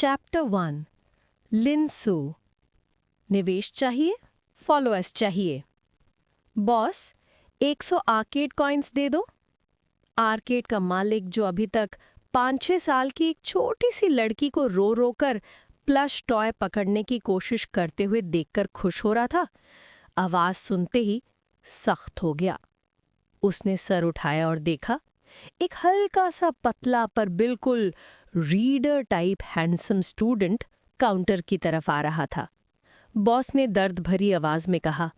Chapter 1 लिनसू। निवेश चाहिए, followers चाहिए। बॉस, 100 आर्केड कॉइन्स दे दो। आर्केड का मालिक, जो अभी तक 5-6 साल की एक छोटी सी लड़की को रो रो कर प्लश टॉय पकड़ने की कोशिश करते हुए देखकर खुश हो रहा था, आवाज सुनते ही सख्त हो गया। उसने सर उठाया और देखा, एक हल्का सा पतला पर बिल्कुल reader type handsome student counter की तरफ आ रहा था। बॉस ने दर्द भरी आवाज में कहा,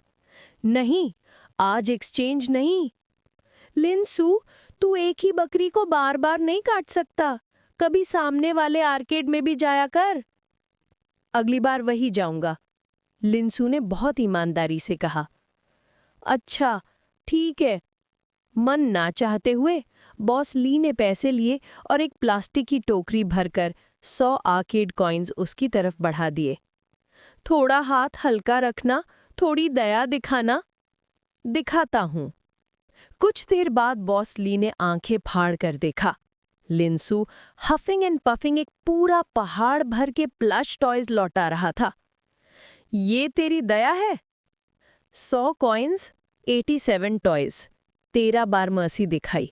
नहीं, आज एक्सचेंज नहीं। लिनसू, तू एक ही बकरी को बार बार नहीं काट सकता। कभी सामने वाले आर्केड में भी जाया कर। अगली बार वही जाऊंगा, लिनसू ने बहुत ईमानदारी से कहा। अच्छा, ठीक है। मन ना चाहते हुए बॉस ली ने पैसे लिए और एक प्लास्टिक की टोकरी भरकर 100 आर्केड कॉइन्स उसकी तरफ बढ़ा दिए। थोड़ा हाथ हल्का रखना, थोड़ी दया दिखाना। दिखाता हूं। कुछ देर बाद बॉस ली ने आंखें फाड़ कर देखा। लिनसू हफिंग एंड पफिंग एक पूरा पहाड़ भर के प्लश टॉयज लौटा रहा था। ये तेरी दया है? 100 कॉइन्स, 87 टॉयज। 13 बार मर्सी दिखाई।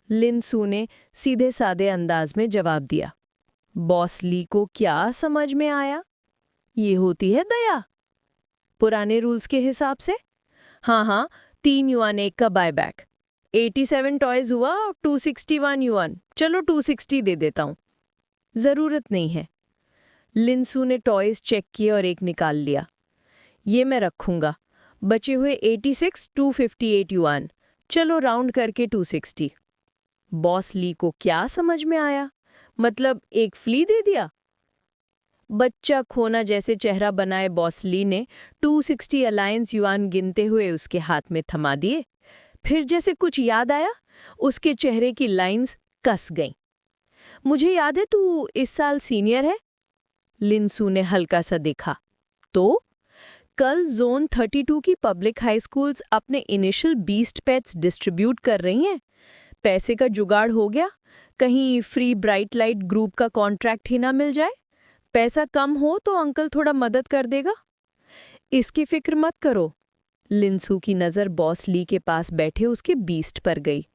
लिनसू ने सीधे सादे अंदाज में जवाब दिया। बॉस ली को क्या समझ में आया? ये होती है दया? पुराने रूल्स के हिसाब से? हाँ, 3 युआन 1 का बायबैक। 87 टॉयज हुआ, 261 युआन। चलो 260 दे देता हूं। जरूरत नहीं है। लिनसू ने टॉयज चेक किए और एक निकाल लिया। ये मैं रखूंगा। बचे हुए 86, 258 युआन। चलो राउंड करके 260। बॉस ली को क्या समझ में आया? मतलब एक फ्ली दे दिया? बच्चा खोना जैसे चेहरा बनाए बॉस ली ने 260 अलायंस युआन गिनते हुए उसके हाथ में थमा दिए। फिर जैसे कुछ याद आया, उसके चेहरे की लाइंस कस गईं। मुझे याद है तू इस साल सीनियर है। लिनसू ने हल्का सा देखा। तो कल जोन 32 की पब्लिक हाई स्कूल्स अपने इनिशियल बीस्ट पेट्स डिस्ट्रीब्यूट कर रही हैं। पैसे का जुगाड़ हो गया? कहीं फ्री ब्राइट लाइट ग्रुप का कॉन्ट्रैक्ट ही ना मिल जाए? पैसा कम हो तो अंकल थोड़ा मदद कर देगा। इसकी फिक्र मत करो। लिनसू की नज़र बॉस ली के पास बैठे उसके बीस्ट पर गई।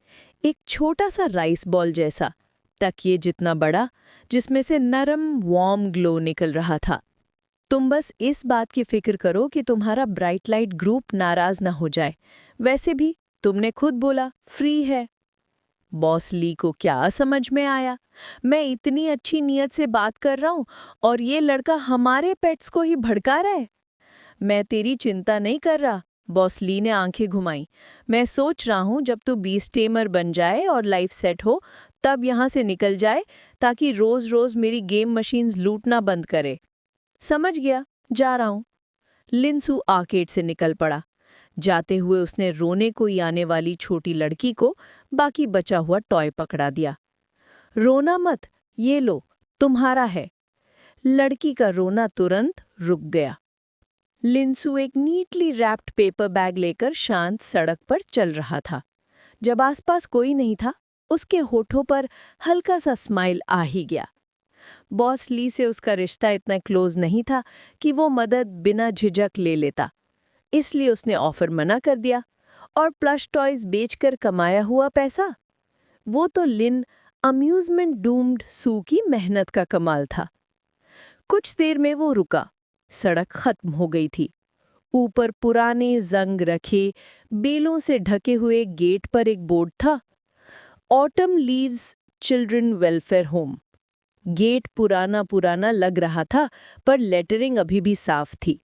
एक छोटा सा राइस बॉल जैसा, तकिए जितना बड़ा, जिसमें से नरम वार्म ग्लो निकल रहा था। तुम बस इस बात की फिक्र करो कि तुम्हारा ब्राइट लाइट ग्रुप नाराज ना हो जाए। वैसे भी तुमने खुद बोला फ्री है। बॉस ली को क्या समझ में आया? मैं इतनी अच्छी नीयत से बात कर रहा हूं और ये लड़का हमारे पेट्स को ही भड़का रहा है। मैं तेरी चिंता नहीं कर रहा, बॉस ली ने आंखें घुमाई। मैं सोच रहा हूं जब तू बीस्ट टेमर बन जाए और लाइफ सेट हो, तब यहां से निकल जाए, ताकि रोज रोज मेरी गेम मशीन्स लूटना बंद करे। समझ गया, जा रहा हूं। लिनसू आर्केड से निकल पड़ा। जाते हुए उसने रोने को ही आने वाली छोटी लड़की को बाकी बचा हुआ टॉय पकड़ा दिया। रोना मत, ये लो, तुम्हारा है। लड़की का रोना तुरंत रुक गया। लिनसू एक नीटली रैप्ड पेपर बैग लेकर शांत सड़क पर चल रहा था। जब आसपास कोई नहीं था, उसके होठों पर हल्का सा स्माइल आ ही गया। बॉस ली से उसका रिश्ता इतना क्लोज नहीं था कि वो मदद बिना झिझक ले लेता। इसलिए उसने ऑफर मना कर दिया। और प्लश टॉयज बेचकर कमाया हुआ पैसा, वो तो लिन अम्यूजमेंट डूम्ड सू की मेहनत का कमाल था। कुछ देर में वो रुका। सड़क खत्म हो गई थी। ऊपर पुराने जंग रखे बेलों से ढके हुए गेट पर एक बोर्ड था, autumn leaves children welfare home. Gate पुराना पुराना लग रहा था, पर लेटरिंग अभी भी साफ थी।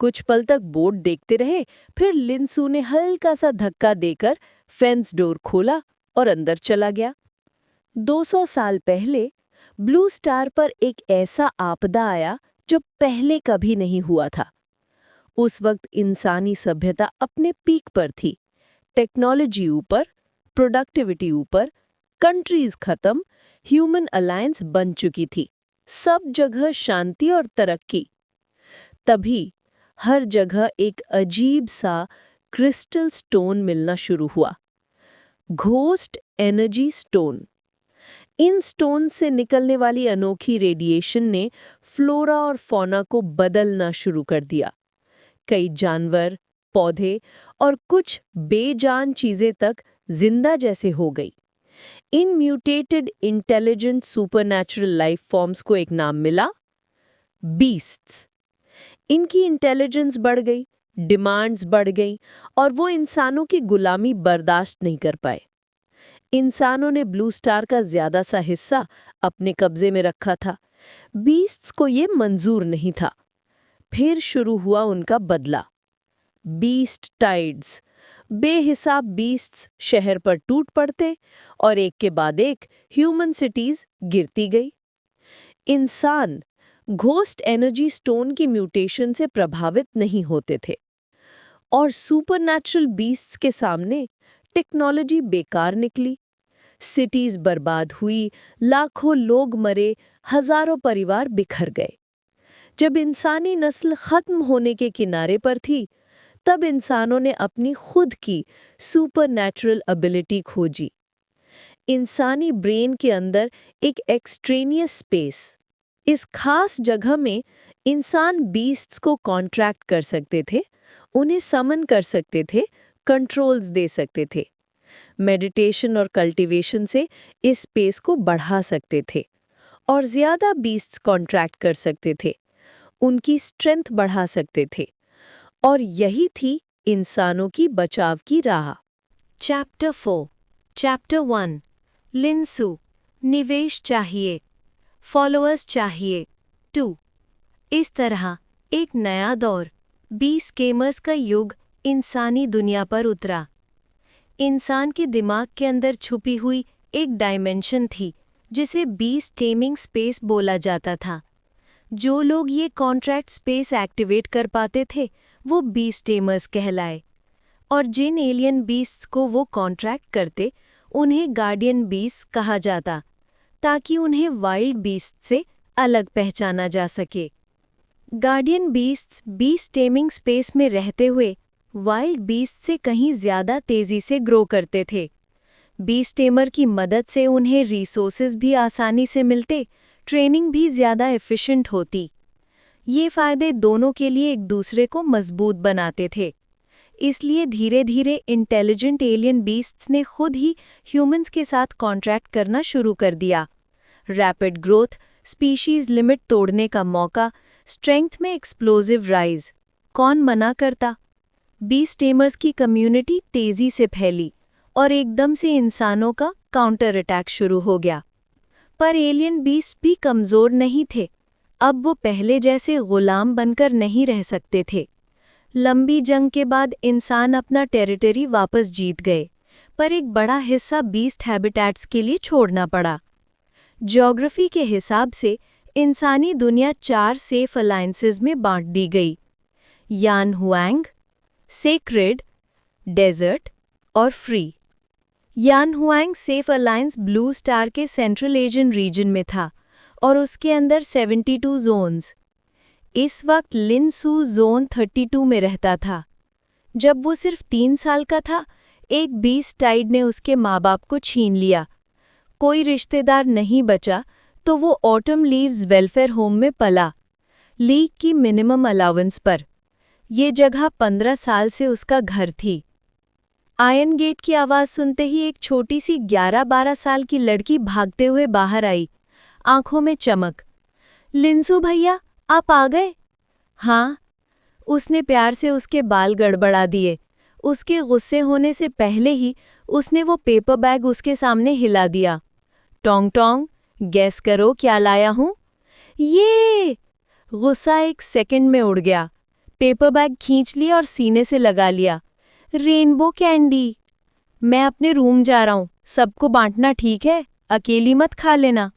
कुछ पल तक बोर्ड देखते रहे, फिर लिनसू ने हल्का सा धक्का देकर फेंस डोर खोला और अंदर चला गया। 200 साल पहले ब्लू स्टार पर एक ऐसा आपदा आया जो पहले कभी नहीं हुआ था। उस वक्त इंसानी सभ्यता अपने पीक पर थी। टेक्नोलॉजी ऊपर, प्रोडक्टिविटी ऊपर, कंट्रीज खत्म, ह्यूमन अलायंस बन चुकी थी। सब जगह शांति और तरक्की। तभी हर जगह एक अजीब सा क्रिस्टल स्टोन मिलना शुरू हुआ। Ghost energy stone. In stone से निकलने वाली अनोखी रेडिएशन ने फ्लोरा और फौना को बदलना शुरू कर दिया। कई जानवर, पौधे और कुछ बेजान चीजें तक जिंदा जैसे हो गई। इन mutated intelligent supernatural life forms को एक नाम मिला, बीस्ट्स। इनकी इंटेलिजेंस बढ़ गई, डिमांड्स बढ़ गई और वो इंसानों की गुलामी बर्दाश्त नहीं कर पाए। इंसानों ने ब्लू स्टार का ज्यादा सा हिस्सा अपने कब्जे में रखा था। बीस्ट्स को ये मंजूर नहीं था। फिर शुरू हुआ उनका बदला। Beast tides. बेहिसाब बीस्ट्स शहर पर टूट पड़ते और एक के बाद एक ह्यूमन सिटीज गिरती गई। इंसान घोस्ट एनर्जी स्टोन की म्यूटेशन से प्रभावित नहीं होते थे और सुपरनैचुरल बीस्ट्स के सामने टेक्नोलॉजी बेकार निकली। सिटीज बर्बाद हुई, लाखों लोग मरे, हजारों परिवार बिखर गए। जब इंसानी नस्ल खत्म होने के किनारे पर थी, तब इंसानों ने अपनी खुद की सुपरनैचुरल एबिलिटी खोजी। इंसानी ब्रेन के अंदर एक एक्सट्रेनियस स्पेस, इस खास जगह में इंसान बीस्ट्स को कॉन्ट्रैक्ट कर सकते थे, उन्हें समन कर सकते थे, कंट्रोल्स दे सकते थे। मेडिटेशन और कल्टीवेशन से इस स्पेस को बढ़ा सकते थे और ज्यादा बीस्ट्स कॉन्ट्रैक्ट कर सकते थे, उनकी स्ट्रेंथ बढ़ा सकते थे। और यही थी इंसानों की बचाव की राह। चैप्टर 4, चैप्टर 1, लिनसू, निवेश चाहिए, फॉलोअर्स चाहिए। 2। इस तरह एक नया दौर, बीस्केमर्स का युग इंसानी दुनिया पर उतरा। इंसान के दिमाग के अंदर छुपी हुई एक डायमेंशन थी जिसे बीस्ट टेमिंग स्पेस बोला जाता था। जो लोग ये कॉन्ट्रैक्ट स्पेस एक्टिवेट कर पाते थे वो बीस्ट टेमर्स कहलाए, और जिन एलियन बीस्ट्स को वो कॉन्ट्रैक्ट करते उन्हें गार्डियन बीस्ट कहा जाता, ताकि उन्हें वाइल्ड बीस्ट से अलग पहचाना जा सके। Guardian beasts beast taming space में रहते हुए वाइल्ड बीस्ट से कहीं ज्यादा तेजी से ग्रो करते थे। बीस्ट टेमर की मदद से उन्हें रिसोर्सेज भी आसानी से मिलते, ट्रेनिंग भी ज्यादा एफिशिएंट होती। ये फायदे दोनों के लिए एक दूसरे को मजबूत बनाते थे। इसलिए धीरे धीरे इंटेलिजेंट एलियन बीस्ट्स ने खुद ही ह्यूमंस के साथ कॉन्ट्रैक्ट करना शुरू कर दिया। रैपिड ग्रोथ, स्पीशीज लिमिट तोड़ने का मौका, स्ट्रेंथ में एक्सप्लोसिव राइज, कौन मना करता। बीस्ट टेमर्स की कम्युनिटी तेजी से फैली और एकदम से इंसानों का काउंटर अटैक शुरू हो गया। पर एलियन बीस्ट भी कमजोर नहीं थे। अब वो पहले जैसे गुलाम बनकर नहीं रह सकते थे। लंबी जंग के बाद इंसान अपना टेरिटरी वापस जीत गए, पर एक बड़ा हिस्सा बीस्ट हैबिटेट्स के लिए छोड़ना पड़ा। ज्योग्राफी के हिसाब से इंसानी दुनिया 4 सेफ अलायंसेस में बांट दी गई: यान हुआंग, सेक्रेड, डेजर्ट और फ्री। यान Huang safe alliance blue star के सेंट्रल एशियन रीजन में था और उसके अंदर 72 जोन्स। इस वक्त लिनसू जोन 32 में रहता था। जब वो सिर्फ 3 साल का था, एक बीस्ट टाइड ने उसके माँ बाप को छीन लिया। कोई रिश्तेदार नहीं बचा तो वो ऑटम लीव्स वेलफेयर होम में पला, लीग की मिनिमम अलाउंस पर। ये जगह 15 साल से उसका घर थी। आयन गेट की आवाज़ सुनते ही एक छोटी सी 11-12 साल की लड़की भागते हुए बाहर आई, आंखों में चमक। लिनसू भैया, आप आ गए? हाँ। उसने प्यार से उसके बाल गड़बड़ा दिए। उसके गुस्से होने से पहले ही उसने वो पेपर बैग उसके सामने हिला दिया। टोंग टोंग, गैस करो क्या लाया हूँ? ये! गुस्सा एक सेकंड में उड़ गया। पेपर बैग खींच लिया और सीने से लगा लिया। Rainbow candy. मैं अपने रूम जा रहा हूँ, सबको बांटना ठीक है, अकेली मत खा लेना।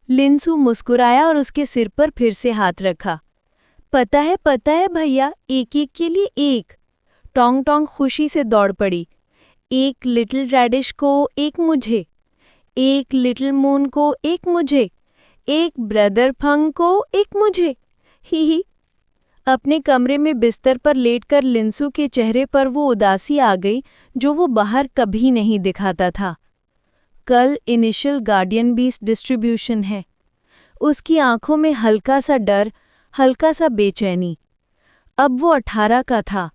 लिनसू मुस्कुराया और उसके सिर पर फिर से हाथ रखा। पता है भैया, एक एक के लिए एक। टोंग टोंग खुशी से दौड़ पड़ी। एक लिटिल रेडिश को एक मुझे, एक लिटिल मून को एक मुझे, एक ब्रदर फंग को एक मुझे। ही। अपने कमरे में बिस्तर पर लेटकर लिनसू के चेहरे पर वो उदासी आ गई जो वो बाहर कभी नहीं दिखाता था। कल इनिशियल गार्डियन बीस्ट डिस्ट्रीब्यूशन है। उसकी आंखों में हल्का सा डर, हल्का सा बेचैनी। अब वो 18 का था।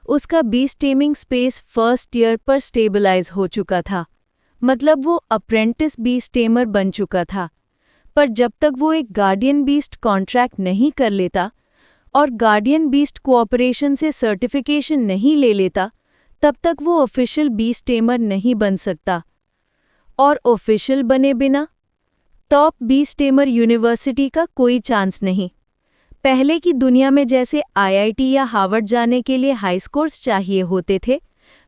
उसका beast taming space first year पर स्टेबलाइज हो चुका था, मतलब वो अप्रेंटिस बीस्ट टेमर बन चुका था। पर जब तक वो एक गार्डियन बीस्ट कॉन्ट्रैक्ट नहीं कर लेता और गार्डियन बीस्ट कोऑपरेशन से सर्टिफिकेशन नहीं ले लेता, तब तक वो ऑफिशियल बीस्ट टेमर नहीं बन सकता। और ऑफिशियल बने बिना टॉप बीस्ट टेमर यूनिवर्सिटी का कोई चांस नहीं। पहले की दुनिया में जैसे आईआईटी या हार्वर्ड जाने के लिए हाई स्कोर्स चाहिए होते थे,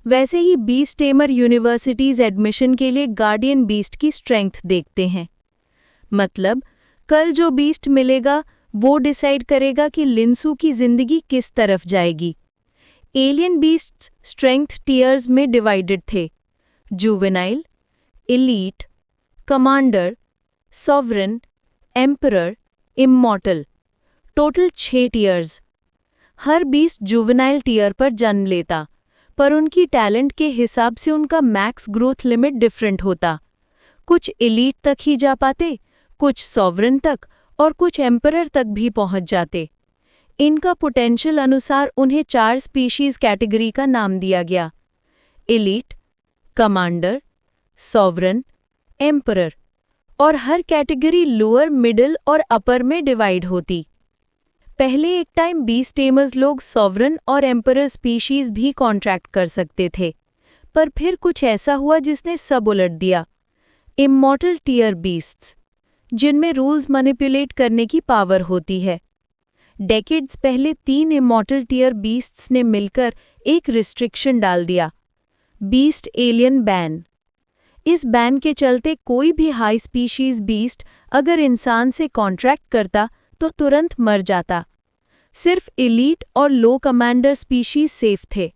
वैसे ही बीस्ट टेमर यूनिवर्सिटीज एडमिशन के लिए गार्डियन बीस्ट की स्ट्रेंथ देखते हैं। मतलब कल जो बीस्ट मिलेगा वो डिसाइड करेगा कि लिंसू की जिंदगी किस तरफ जाएगी। एलियन बीस्ट्स स्ट्रेंथ टियर्स में डिवाइडेड थे: juvenile, elite, commander, sovereign, emperor, immortal. Total 6 tiers. हर बीस्ट जुवेनाइल टियर पर जन्म लेता, पर उनकी टैलेंट के हिसाब से उनका मैक्स ग्रोथ लिमिट डिफरेंट होता। कुछ एलीट तक ही जा पाते, कुछ सॉवरन तक और कुछ एम्परर तक भी पहुंच जाते। इनका पोटेंशियल अनुसार उन्हें 4 स्पीशीज कैटेगरी का नाम दिया गया: एलीट, कमांडर, सॉवरन, एम्परर। और हर कैटेगरी लोअर, मिडिल और अपर में डिवाइड होती। पहले एक टाइम बीस्ट टेमर्स लोग सॉवरन और एम्परर स्पीशीज भी कॉन्ट्रैक्ट कर सकते थे, पर फिर कुछ ऐसा हुआ जिसने सब उलट दिया। इमॉर्टल टियर बीस्ट्स, जिनमें रूल्स मैनिपुलेट करने की पावर होती है। डेकेड्स पहले 3 इमॉर्टल टियर बीस्ट्स ने मिलकर एक रिस्ट्रिक्शन डाल दिया: बीस्ट एलियन बैन। इस बैन के चलते कोई भी हाई स्पीशीज बीस्ट अगर इंसान से कॉन्ट्रैक्ट करता तो तुरंत मर जाता। सिर्फ एलीट और लो कमांडर स्पीशीज सेफ थे।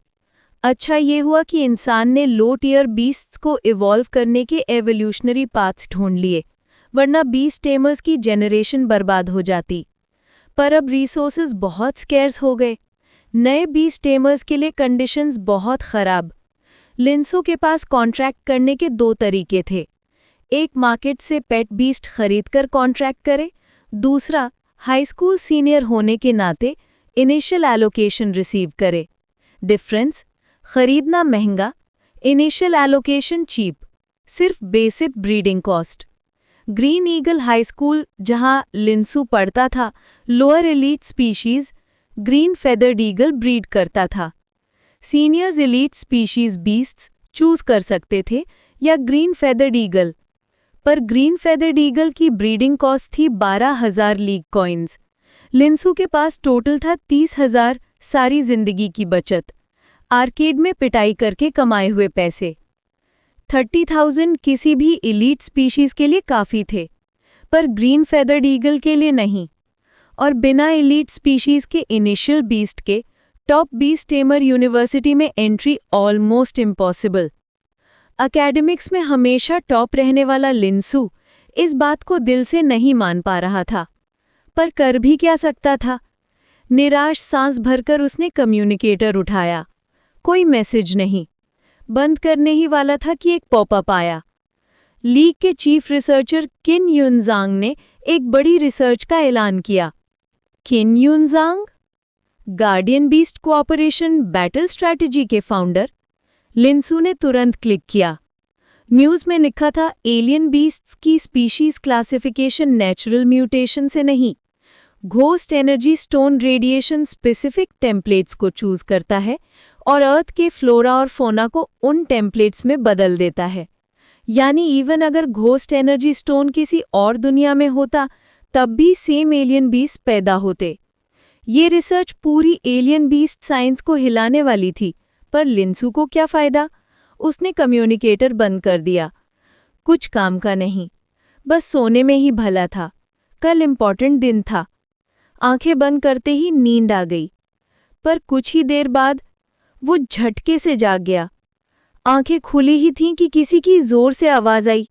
अच्छा ये हुआ कि इंसान ने लो टियर बीस्ट्स को इवॉल्व करने के एवोल्यूशनरी पाथ्स ढूंढ लिए, वरना बीस्ट टेमर्स की जेनरेशन बर्बाद हो जाती। पर अब रिसोर्सेज बहुत स्कैर्स हो गए। नए बीस्ट टेमर्स के लिए कंडीशंस बहुत खराब। लिंसू के पास कॉन्ट्रैक्ट करने के 2 तरीके थे: एक मार्केट से पेट बीस्ट खरीदकर कॉन्ट्रैक्ट करे, दूसरा हाई स्कूल सीनियर होने के नाते इनिशियल एलोकेशन रिसीव करे। डिफरेंस: खरीदना महंगा, इनिशियल एलोकेशन चीप, सिर्फ basic breeding cost. Green eagle high school जहां लिंसू पढ़ता था, lower elite species green feathered eagle breed करता था। Seniors elite species beasts choose कर सकते थे या ग्रीन फेदर्ड ईगल, पर ग्रीन फेदर्ड ईगल की ब्रीडिंग कॉस्ट थी 12,000 लीग कॉइन्स। लिंसू के पास टोटल था 30,000 सारी जिंदगी की बचत, आर्केड में पिटाई करके कमाए हुए पैसे। 30,000 किसी भी एलीट स्पीशीज के लिए काफ़ी थे, पर ग्रीन फेदर्ड ईगल के लिए नहीं। और बिना एलीट स्पीशीज के इनिशियल बीस्ट के टॉप बीस्ट टेमर यूनिवर्सिटी में एंट्री ऑलमोस्ट इम्पॉसिबल। एकेडमिक्स में हमेशा टॉप रहने वाला लिंसू इस बात को दिल से नहीं मान पा रहा था, पर कर भी क्या सकता था। निराश सांस भरकर उसने कम्युनिकेटर उठाया। कोई मैसेज नहीं। बंद करने ही वाला था कि एक पॉपअप आया। लीग के चीफ रिसर्चर किन युनजांग ने एक बड़ी रिसर्च का ऐलान किया। Qin Yunzhang, guardian beast cooperation battle strategy के फाउंडर। लिंसू ने तुरंत क्लिक किया। न्यूज़ में लिखा था एलियन बीस्ट्स की स्पीशीज क्लासिफिकेशन नेचुरल म्यूटेशन से नहीं, ghost energy stone radiation specific templates को चूज करता है और अर्थ के फ्लोरा और फोना को उन टेम्पलेट्स में बदल देता है। यानी इवन अगर घोस्ट एनर्जी स्टोन किसी और दुनिया में होता तब भी सेम एलियन बीस्ट पैदा होते। ये रिसर्च पूरी एलियन बीस्ट साइंस को हिलाने वाली थी, पर लिंसू को क्या फायदा। उसने कम्युनिकेटर बंद कर दिया। कुछ काम का नहीं, बस सोने में ही भला था। कल इम्पॉर्टेंट दिन था। आंखें बंद करते ही नींद आ गई, पर कुछ ही देर बाद वो झटके से जाग गया। आंखें खुली ही थीं कि किसी की जोर से आवाज आई,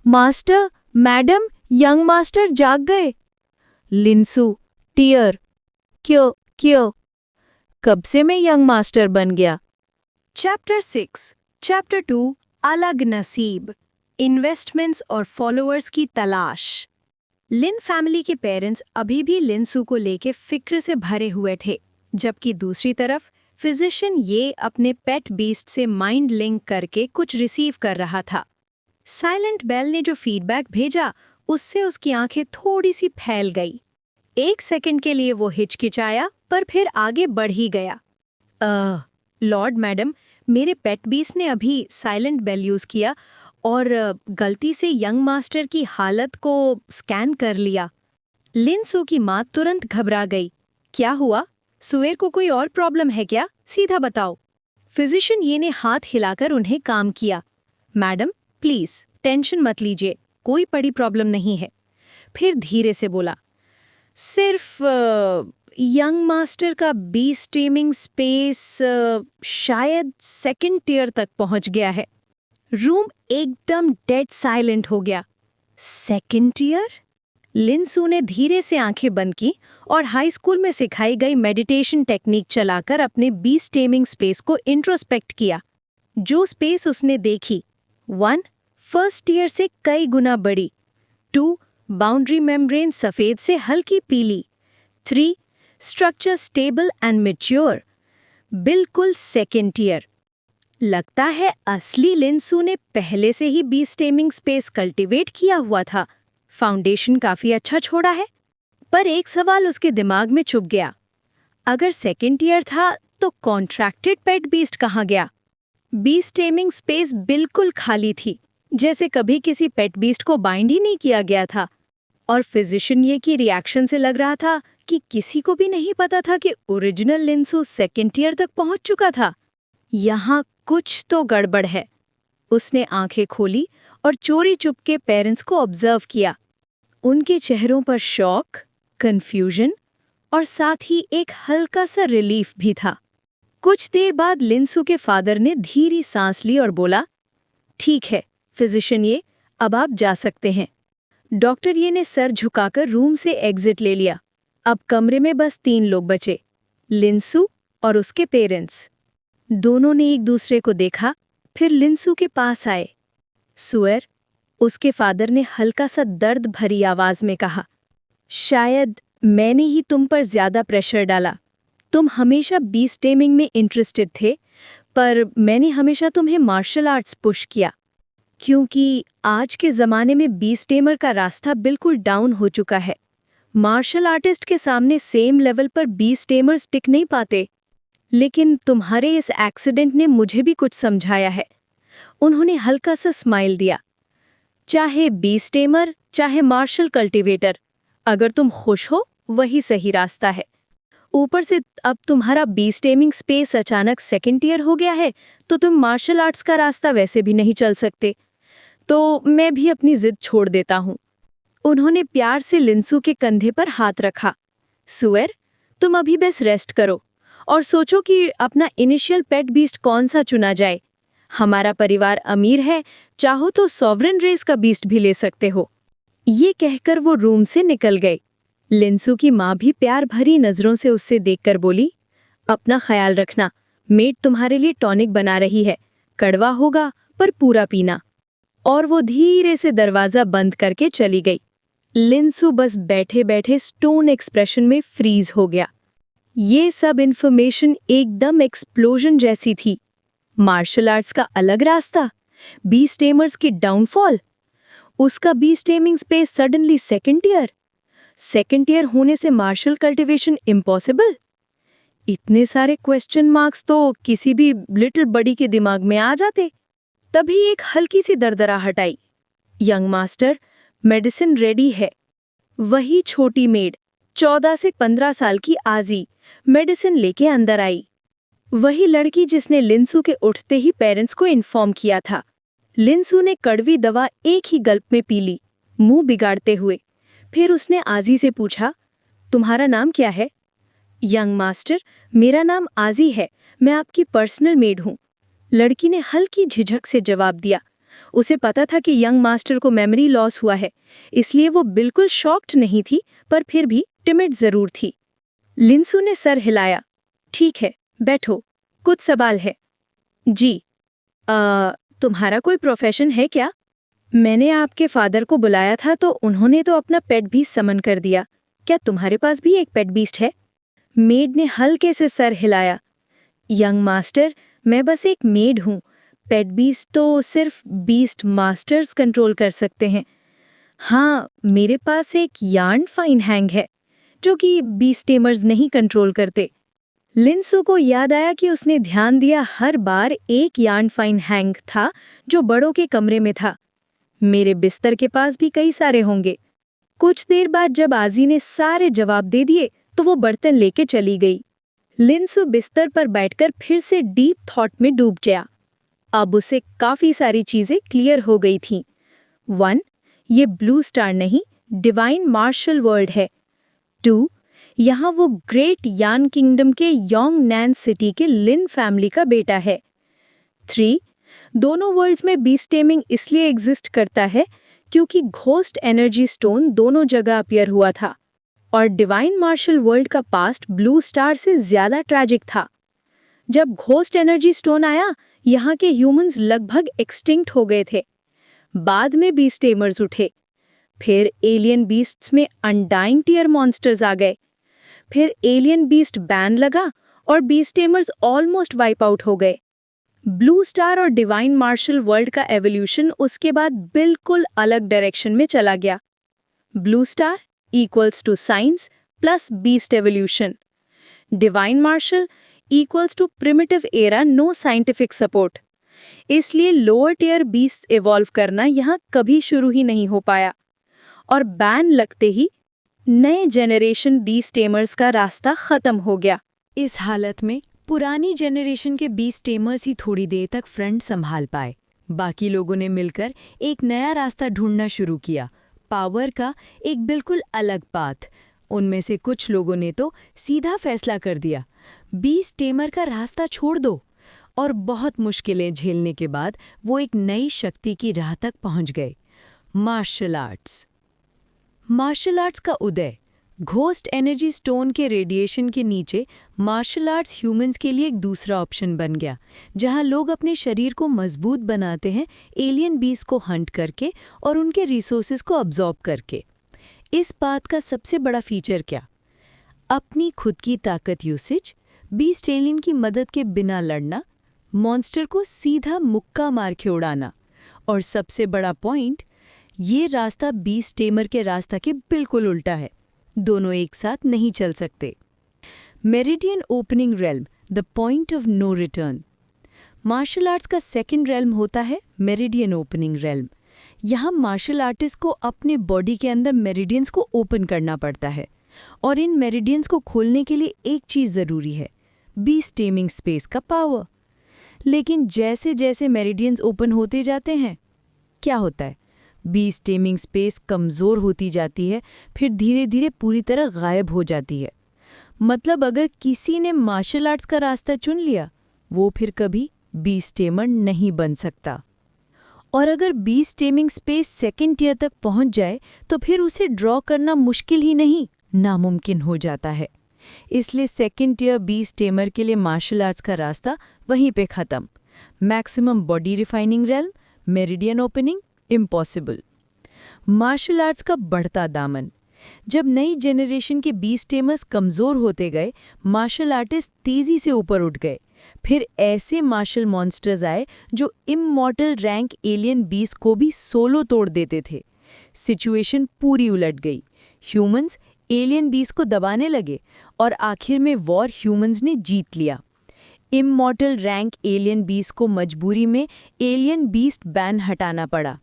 मास्टर, मैडम, यंग मास्टर जाग गए। लिंसू, टीयर, क्यों? कब से मैं यंग मास्टर बन गया? चैप्टर 6 चैप्टर 2 अलग नसीब। इन्वेस्टमेंट्स और फॉलोअर्स की तलाश। लिन फैमिली के पेरेंट्स अभी भी लिनसू को लेके फिक्र से भरे हुए थे, जबकि दूसरी तरफ फिजिशियन ये अपने पेट बीस्ट से माइंड लिंक करके कुछ रिसीव कर रहा था। साइलेंट बेल ने जो फीडबैक भेजा, उससे उसकी आंखें थोड़ी सी फैल गई। 1 सेकंड के लिए वो हिचकिचाया, पर फिर आगे बढ़ ही गया। लॉर्ड मैडम, मेरे पेट बीस्ट ने अभी साइलेंट बेल यूज़ किया और गलती से यंग मास्टर की हालत को स्कैन कर लिया। लिनसू की माँ तुरंत घबरा गई। क्या हुआ? सुएर को कोई और प्रॉब्लम है क्या? सीधा बताओ। फिजिशियन ये ने हाथ हिलाकर उन्हें काम किया। मैडम, प्लीज टेंशन मत लीजिए, कोई बड़ी प्रॉब्लम नहीं है। फिर धीरे से बोला, सिर्फ यंग मास्टर का बी स्ट्रीमिंग स्पेस शायद 2nd टियर तक पहुंच गया है। रूम एकदम डेड साइलेंट हो गया। 2nd tier? लिनसू ने धीरे से आंखें बंद की और हाई स्कूल में सिखाई गई मेडिटेशन टेक्निक चलाकर अपने बी स्ट्रीमिंग स्पेस को इंट्रोस्पेक्ट किया। जो स्पेस उसने देखी, 1 1st टियर से कई गुना बड़ी, 2 बाउंड्री मेम्ब्रेन सफेद से हल्की पीली, 3 स्ट्रक्चर स्टेबल एंड मैच्योर, बिल्कुल 2nd टियर। लगता है असली लिनसू ने पहले से ही बी स्टेमिंग स्पेस कल्टीवेट किया हुआ था। फाउंडेशन काफी अच्छा छोड़ा है। पर एक सवाल उसके दिमाग में चुभ गया। अगर 2nd टियर था तो कॉन्ट्रैक्टेड पेट बीस्ट कहाँ गया? बी स्टेमिंग स्पेस बिल्कुल खाली थी, जैसे कभी किसी पेट बीस्ट को बाइंड ही नहीं किया गया था। और फिजिशियन ये की रिएक्शन से लग रहा था कि किसी को भी नहीं पता था कि ओरिजिनल लिनसू 2nd टियर तक पहुंच चुका था। यहाँ कुछ तो गड़बड़ है। उसने आंखें खोली और चोरी चुपके पेरेंट्स को ऑब्जर्व किया। उनके चेहरों पर शॉक, कंफ्यूजन और साथ ही एक हल्का सा रिलीफ भी था। कुछ देर बाद लिनसू के फादर ने धीरी सांस ली और बोला, ठीक है फिजिशियन ये, अब आप जा सकते हैं। डॉक्टर ये ने सर झुकाकर रूम से एग्जिट ले लिया। अब कमरे में बस 3 लोग बचे, लिनसू और उसके पेरेंट्स। दोनों ने एक दूसरे को देखा, फिर लिनसू के पास आए। सुएर, उसके फादर ने हल्का सा दर्द भरी आवाज में कहा, शायद मैंने ही तुम पर ज्यादा प्रेशर डाला। तुम हमेशा बी स्टेमिंग में इंटरेस्टेड थे, पर मैंने हमेशा तुम्हें मार्शल आर्ट्स पुश किया, क्योंकि आज के ज़माने में बी स्टेमर का रास्ता बिल्कुल डाउन हो चुका है। मार्शल आर्टिस्ट के सामने सेम लेवल पर बी स्टेमर्स टिक नहीं पाते। लेकिन तुम्हारे इस एक्सीडेंट ने मुझे भी कुछ समझाया है। उन्होंने हल्का सा स्माइल दिया। चाहे बी स्टेमर, चाहे मार्शल कल्टीवेटर, अगर तुम खुश हो वही सही रास्ता है। ऊपर से अब तुम्हारा बी स्टेमिंग स्पेस अचानक 2nd टियर हो गया है, तो तुम मार्शल आर्ट्स का रास्ता वैसे भी नहीं चल सकते। तो मैं भी अपनी जिद छोड़ देता हूँ। उन्होंने प्यार से लिनसू के कंधे पर हाथ रखा। सुएर, तुम अभी बस रेस्ट करो और सोचो कि अपना इनिशियल पेट बीस्ट कौन सा चुना जाए। हमारा परिवार अमीर है, चाहो तो सॉवरेन रेस का बीस्ट भी ले सकते हो। ये कहकर वो रूम से निकल गए। लिनसू की माँ भी प्यार भरी नजरों से उससे देखकर बोली, अपना ख्याल रखना, मेड तुम्हारे लिए टॉनिक बना रही है, कड़वा होगा पर पूरा पीना। और वो धीरे से दरवाजा बंद करके चली गई। लिनसू बस बैठे बैठे स्टोन एक्सप्रेशन में फ्रीज हो गया। ये सब इन्फॉर्मेशन एकदम एक्सप्लोजन जैसी थी। मार्शल आर्ट्स का अलग रास्ता, बी स्टेमर्स की डाउनफॉल, उसका बी taming space suddenly 2nd tier, 2nd tier होने से मार्शल कल्टीवेशन इम्पॉसिबल। इतने सारे क्वेश्चन मार्क्स तो किसी भी लिटिल बडी के दिमाग में आ जाते। तभी एक हल्की सी दरदराहट आई। यंग मास्टर, मेडिसिन रेडी है। वही छोटी मेड, 14 से 15 साल की आजी, मेडिसिन लेके अंदर आई। वही लड़की जिसने लिनसू के उठते ही पेरेंट्स को इन्फॉर्म किया था। लिनसू ने कड़वी दवा एक ही गल्प में पी ली, मुंह बिगाड़ते हुए। फिर उसने आजी से पूछा, तुम्हारा नाम क्या है? यंग मास्टर, मेरा नाम आजी है, मैं आपकी पर्सनल मेड हूँ। लड़की ने हल्की झिझक से जवाब दिया। उसे पता था कि यंग मास्टर को मेमोरी लॉस हुआ है, इसलिए वो बिल्कुल शॉक्ड नहीं थी, पर फिर भी टिमिड जरूर थी। लिनसू ने सर हिलाया। ठीक है, बैठो, कुछ सवाल है। जी। तुम्हारा कोई प्रोफेशन है क्या? मैंने आपके फादर को बुलाया था तो उन्होंने तो अपना पेट बीस्ट समन कर दिया। क्या तुम्हारे पास भी एक पेट बीस्ट है? मेड ने हल्के से सर हिलाया। यंग मास्टर, मैं बस एक मेड हूँ। पेट बीस्ट तो सिर्फ बीस्ट मास्टर्स कंट्रोल कर सकते हैं। हाँ, मेरे पास एक यार्न फाइन हैंग है, जो कि बीस्ट टेमर्स नहीं कंट्रोल करते। लिंसू को याद आया कि उसने ध्यान दिया हर बार एक यार्न फाइन हैंग था जो बड़ों के कमरे में था। मेरे बिस्तर के पास भी कई सारे होंगे। कुछ देर बाद जब आजी ने सारे जवाब दे दिए तो वो बर्तन लेके चली गई। लिंसू बिस्तर पर बैठकर फिर से डीप थॉट में डूब गया। अब उसे काफी सारी चीजें क्लियर हो गई थीं। 1. ये ब्लू स्टार नहीं, डिवाइन मार्शल वर्ल्ड है। 2. यहाँ वो ग्रेट यान किंगडम के योंग नैन सिटी के लिन फैमिली का बेटा है। 3. दोनों वर्ल्ड्स में बीस्ट टेमिंग इसलिए एग्जिस्ट करता है क्योंकि घोस्ट एनर्जी स्टोन दोनों जगह अपीयर हुआ था और डिवाइन मार्शल वर्ल्ड का पास्ट ब्लू स्टार से ज्यादा ट्रैजिक था। जब घोस्ट एनर्जी स्टोन आया, यहाँ के ह्यूमंस लगभग एक्सटिंक्ट हो गए थे। बाद में बीस्ट टेमर्स उठे। फिर एलियन बीस्ट्स में अनडाइंग टियर मॉन्स्टर्स आ गए। फिर एलियन बीस्ट बैन लगा और beast tamers almost wipe out हो गए। ब्लू स्टार और डिवाइन मार्शल वर्ल्ड का एवोल्यूशन उसके बाद बिल्कुल अलग डायरेक्शन में चला गया। Blue star equals to science plus beast evolution. Divine martial equals to primitive era no scientific support. इसलिए लोअर टियर बीस्ट इवॉल्व करना यहाँ कभी शुरू ही नहीं हो पाया और बैन लगते ही नए जेनरेशन बीस्ट टेमर्स का रास्ता खत्म हो गया। इस हालत में पुरानी जेनरेशन के बीस्ट टेमर्स ही थोड़ी देर तक फ्रंट संभाल पाए। बाकी लोगों ने मिलकर एक नया रास्ता ढूंढना शुरू किया, पावर का एक बिल्कुल अलग पाथ। उनमें से कुछ लोगों ने तो सीधा फैसला कर दिया, बीस्ट टेमर का रास्ता छोड़ दो। और बहुत मुश्किलें झेलने के बाद वो एक नई शक्ति की राह तक पहुंच गए, मार्शल आर्ट्स। मार्शल आर्ट्स का उदय। घोस्ट एनर्जी स्टोन के रेडिएशन के नीचे मार्शल आर्ट्स ह्यूमंस के लिए एक दूसरा ऑप्शन बन गया, जहां लोग अपने शरीर को मजबूत बनाते हैं एलियन बीस्ट को हंट करके और उनके रिसोर्सेज को अब्जॉर्ब करके। इस बात का सबसे बड़ा फीचर क्या? अपनी खुद की ताकत यूसेज, बीस्ट एलियन की मदद के बिना लड़ना, मॉन्स्टर को सीधा मुक्का मार के उड़ाना। और सबसे बड़ा पॉइंट, ये रास्ता बीस्ट टेमर के रास्ता के बिल्कुल उल्टा है। दोनों एक साथ नहीं चल सकते। Meridian opening realm, the point of no return. Martial arts का सेकंड रेल्म होता है मेरिडियन ओपनिंग रेल्म। यहाँ मार्शल आर्टिस्ट को अपने बॉडी के अंदर मेरिडियंस को ओपन करना पड़ता है और इन मेरिडियंस को खोलने के लिए एक चीज़ ज़रूरी है, बीस्ट टेमिंग स्पेस का पावर। लेकिन जैसे जैसे मेरिडियंस ओपन होते जाते हैं, क्या होता है? बीस्ट टेमिंग स्पेस कमज़ोर होती जाती है, फिर धीरे धीरे पूरी तरह गायब हो जाती है। मतलब अगर किसी ने मार्शल आर्ट्स का रास्ता चुन लिया, वो फिर कभी बीस्ट टेमर नहीं बन सकता। और अगर beast taming space second tier तक पहुंच जाए तो फिर उसे ड्रॉ करना मुश्किल ही नहीं, नामुमकिन हो जाता है। इसलिए सेकंड टियर बीस्ट टेमर के लिए मार्शल आर्ट्स का रास्ता वहीं पे ख़त्म। Maximum body refining realm, meridian opening, impossible. Martial arts का बढ़ता दामन। जब नई जेनरेशन के बीस्ट टेमर्स कमज़ोर होते गए, मार्शल आर्टिस्ट तेज़ी से ऊपर उठ गए। फिर ऐसे मार्शल मॉन्स्टर्स आए जो इममॉर्टल रैंक एलियन बीस्ट को भी सोलो तोड़ देते थे। सिचुएशन पूरी उलट गई। ह्यूमंस एलियन बीस्ट को दबाने लगे और आखिर में वॉर ह्यूमंस ने जीत लिया। इममॉर्टल रैंक एलियन बीस्ट को मजबूरी में एलियन बीस्ट बैन हटाना पड़ा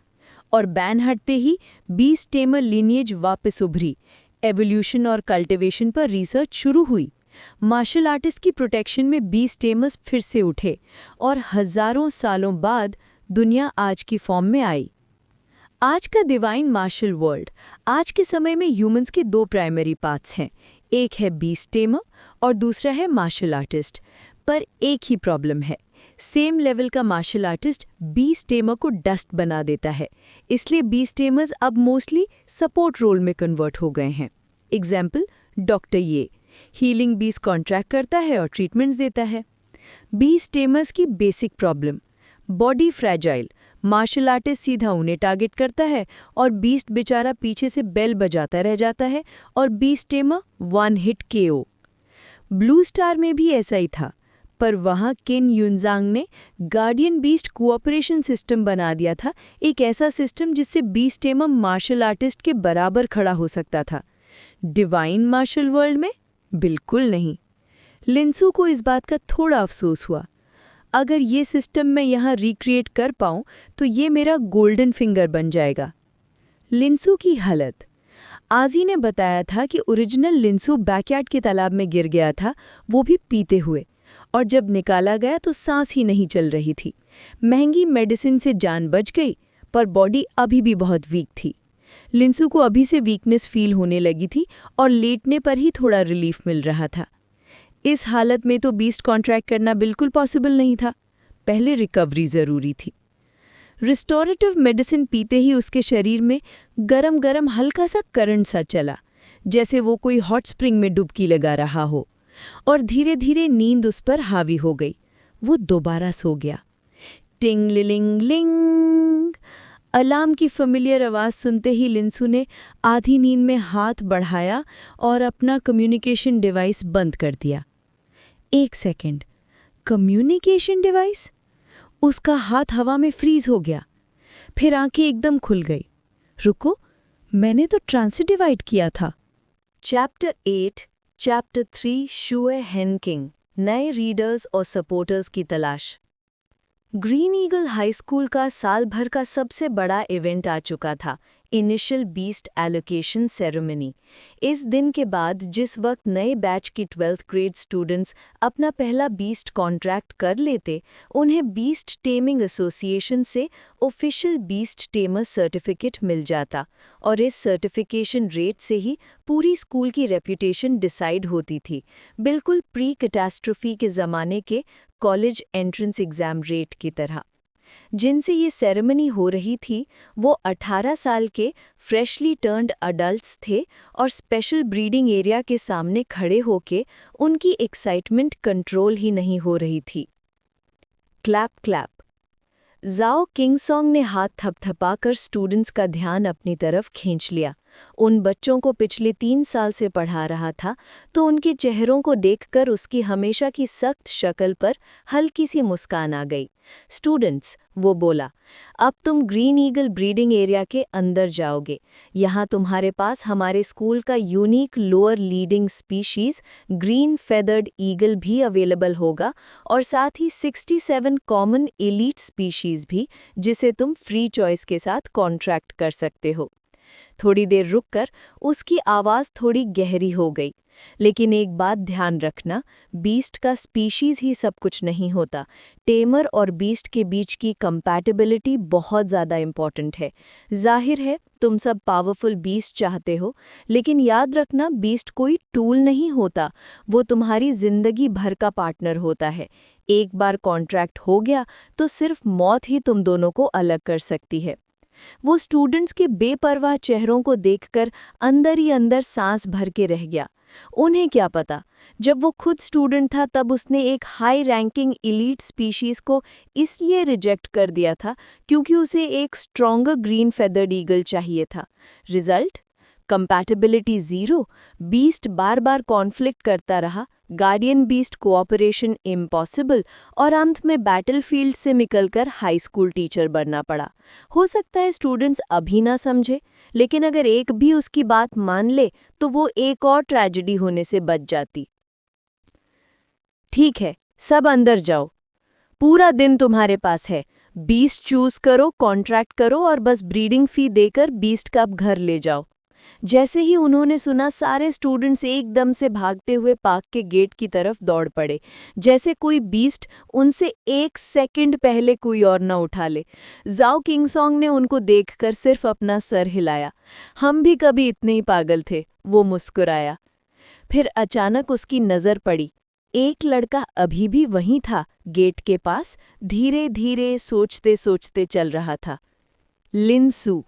और बैन हटते ही बीस्ट टेमर लिनिएज वापस उभरी। एवोल्यूशन और कल्टिवेशन पर रिसर्च शुरू हुई। मार्शल आर्टिस्ट की प्रोटेक्शन में बीस्ट टेमर्स फिर से उठे और हजारों सालों बाद दुनिया आज की फॉर्म में आई। आज का डिवाइन मार्शल वर्ल्ड। आज के समय में ह्यूमंस के दो प्राइमरी पाथ्स हैं, एक है बीस्ट टेमर और दूसरा है मार्शल आर्टिस्ट। पर एक ही प्रॉब्लम है, सेम लेवल का मार्शल आर्टिस्ट बीस्ट टेमर को डस्ट बना देता है। इसलिए बीस्ट टेमर्स अब मोस्टली सपोर्ट रोल में कन्वर्ट हो गए हैं। एग्जाम्पल, डॉक्टर ये हीलिंग बीस्ट कॉन्ट्रैक्ट करता है और ट्रीटमेंट्स देता है। बीस्ट टेमर्स की basic problem, body fragile, martial artist सीधा उन्हें टारगेट करता है और बीस्ट बेचारा पीछे से बेल बजाता रह जाता है और beast tamer 1 hit KO। Blue star में भी ऐसा ही था, पर वहाँ किन युनजांग ने गार्डियन बीस्ट कोऑपरेशन सिस्टम बना दिया था, एक ऐसा सिस्टम जिससे बीस्ट टेमर मार्शल आर्टिस्ट के बराबर खड़ा हो सकता था। डिवाइन मार्शल वर्ल्ड में बिल्कुल नहीं। लिंसू को इस बात का थोड़ा अफसोस हुआ। अगर ये सिस्टम मैं यहाँ रिक्रिएट कर पाऊँ तो ये मेरा गोल्डन फिंगर बन जाएगा। लिंसू की हालत। आजी ने बताया था कि ओरिजिनल लिंसू बैकयार्ड के तालाब में गिर गया था, वो भी पीते हुए, और जब निकाला गया तो सांस ही नहीं चल रही थी। महंगी मेडिसिन से जान बच गई, पर बॉडी अभी भी बहुत वीक थी। लिंसू को अभी से वीकनेस फील होने लगी थी और लेटने पर ही थोड़ा रिलीफ मिल रहा था। इस हालत में तो बीस्ट कॉन्ट्रैक्ट करना बिल्कुल पॉसिबल नहीं था। पहले रिकवरी ज़रूरी थी। रिस्टोरेटिव मेडिसिन पीते ही उसके शरीर में गरम गरम हल्का सा करंट सा चला, जैसे वो कोई हॉट स्प्रिंग में डुबकी लगा रहा हो, और धीरे धीरे नींद उस पर हावी हो गई। वो दोबारा सो गया। टिंग लिलिंग लिंग। अलार्म की फेमिलियर आवाज़ सुनते ही लिंसू ने आधी नींद में हाथ बढ़ाया और अपना कम्युनिकेशन डिवाइस बंद कर दिया। 1 सेकंड, कम्युनिकेशन डिवाइस? उसका हाथ हवा में फ्रीज हो गया। फिर आंखें एकदम खुल गई। रुको, मैंने तो ट्रांसिट डिवाइड किया था। चैप्टर 8, चैप्टर 3 शुए हेनकिंग, नए रीडर्स और सपोर्टर्स की तलाश। ग्रीन ईगल हाई स्कूल का साल भर का सबसे बड़ा इवेंट आ चुका था, इनिशियल बीस्ट एलोकेशन सेरेमनी। इस दिन के बाद जिस वक्त नए बैच की 12th ग्रेड स्टूडेंट्स अपना पहला बीस्ट कॉन्ट्रैक्ट कर लेते, उन्हें बीस्ट टेमिंग एसोसिएशन से ऑफिशियल बीस्ट टेमर सर्टिफिकेट मिल जाता, और इस सर्टिफिकेशन रेट से ही पूरी स्कूल की रेपुटेशन डिसाइड होती थी, बिल्कुल प्री कैटास्ट्रोफी के ज़माने के कॉलेज एंट्रेंस एग्ज़ाम रेट की तरह। जिनसे ये सेरेमनी हो रही थी वो 18 साल के फ्रेशली टर्न्ड अडल्ट्स थे और स्पेशल ब्रीडिंग एरिया के सामने खड़े होके उनकी एक्साइटमेंट कंट्रोल ही नहीं हो रही थी। Clap clap. जाओ किंगसोंग ने हाथ थपथपाकर स्टूडेंट्स का ध्यान अपनी तरफ खींच लिया। उन बच्चों को पिछले 3 साल से पढ़ा रहा था, तो उनके चेहरों को देखकर उसकी हमेशा की सख्त शक्ल पर हल्की सी मुस्कान आ गई। स्टूडेंट्स, वो बोला, अब तुम ग्रीन ईगल ब्रीडिंग एरिया के अंदर जाओगे। यहाँ तुम्हारे पास हमारे स्कूल का unique lower leading species green feathered eagle भी अवेलेबल होगा, और साथ ही 67 कॉमन एलीट स्पीशीज भी, जिसे तुम फ्री चॉइस के साथ कॉन्ट्रैक्ट कर सकते हो। थोड़ी देर रुककर उसकी आवाज़ थोड़ी गहरी हो गई। लेकिन एक बात ध्यान रखना, बीस्ट का स्पीशीज ही सब कुछ नहीं होता। टेमर और बीस्ट के बीच की कंपैटिबिलिटी बहुत ज़्यादा इम्पॉर्टेंट है। जाहिर है तुम सब पावरफुल बीस्ट चाहते हो, लेकिन याद रखना बीस्ट कोई टूल नहीं होता, वो तुम्हारी ज़िंदगी भर का पार्टनर होता है। एक बार कॉन्ट्रैक्ट हो गया तो सिर्फ मौत ही तुम दोनों को अलग कर सकती है। वो स्टूडेंट्स के बेपरवाह चेहरों को देखकर अंदर ही अंदर सांस भर के रह गया। उन्हें क्या पता, जब वो खुद स्टूडेंट था तब उसने एक हाई रैंकिंग एलीट स्पीशीज को इसलिए रिजेक्ट कर दिया था क्योंकि उसे एक स्ट्रॉन्गर ग्रीन फेदर्ड ईगल चाहिए था। रिजल्ट? कंपैटिबिलिटी 0। बीस्ट बार बार कॉन्फ्लिक्ट करता रहा, गार्डियन बीस्ट कोऑपरेशन इम्पॉसिबल, और अंत में बैटलफील्ड से निकलकर हाई स्कूल टीचर बनना पड़ा। हो सकता है स्टूडेंट्स अभी ना समझे, लेकिन अगर एक भी उसकी बात मान ले तो वो एक और ट्रेजेडी होने से बच जाती। ठीक है, सब अंदर जाओ, पूरा दिन तुम्हारे पास है। बीस्ट चूज करो, कॉन्ट्रैक्ट करो और बस ब्रीडिंग फी देकर बीस्ट का घर ले जाओ। जैसे ही उन्होंने सुना, सारे स्टूडेंट्स एकदम से भागते हुए पार्क के गेट की तरफ दौड़ पड़े, जैसे कोई बीस्ट उनसे 1 सेकंड पहले कोई और न उठा ले। जाओ किंगसोंग ने उनको देखकर सिर्फ अपना सर हिलाया। हम भी कभी इतने ही पागल थे, वो मुस्कुराया। फिर अचानक उसकी नज़र पड़ी। एक लड़का अभी भी वहीं था, गेट के पास, धीरे धीरे सोचते सोचते चल रहा था। लिंसू।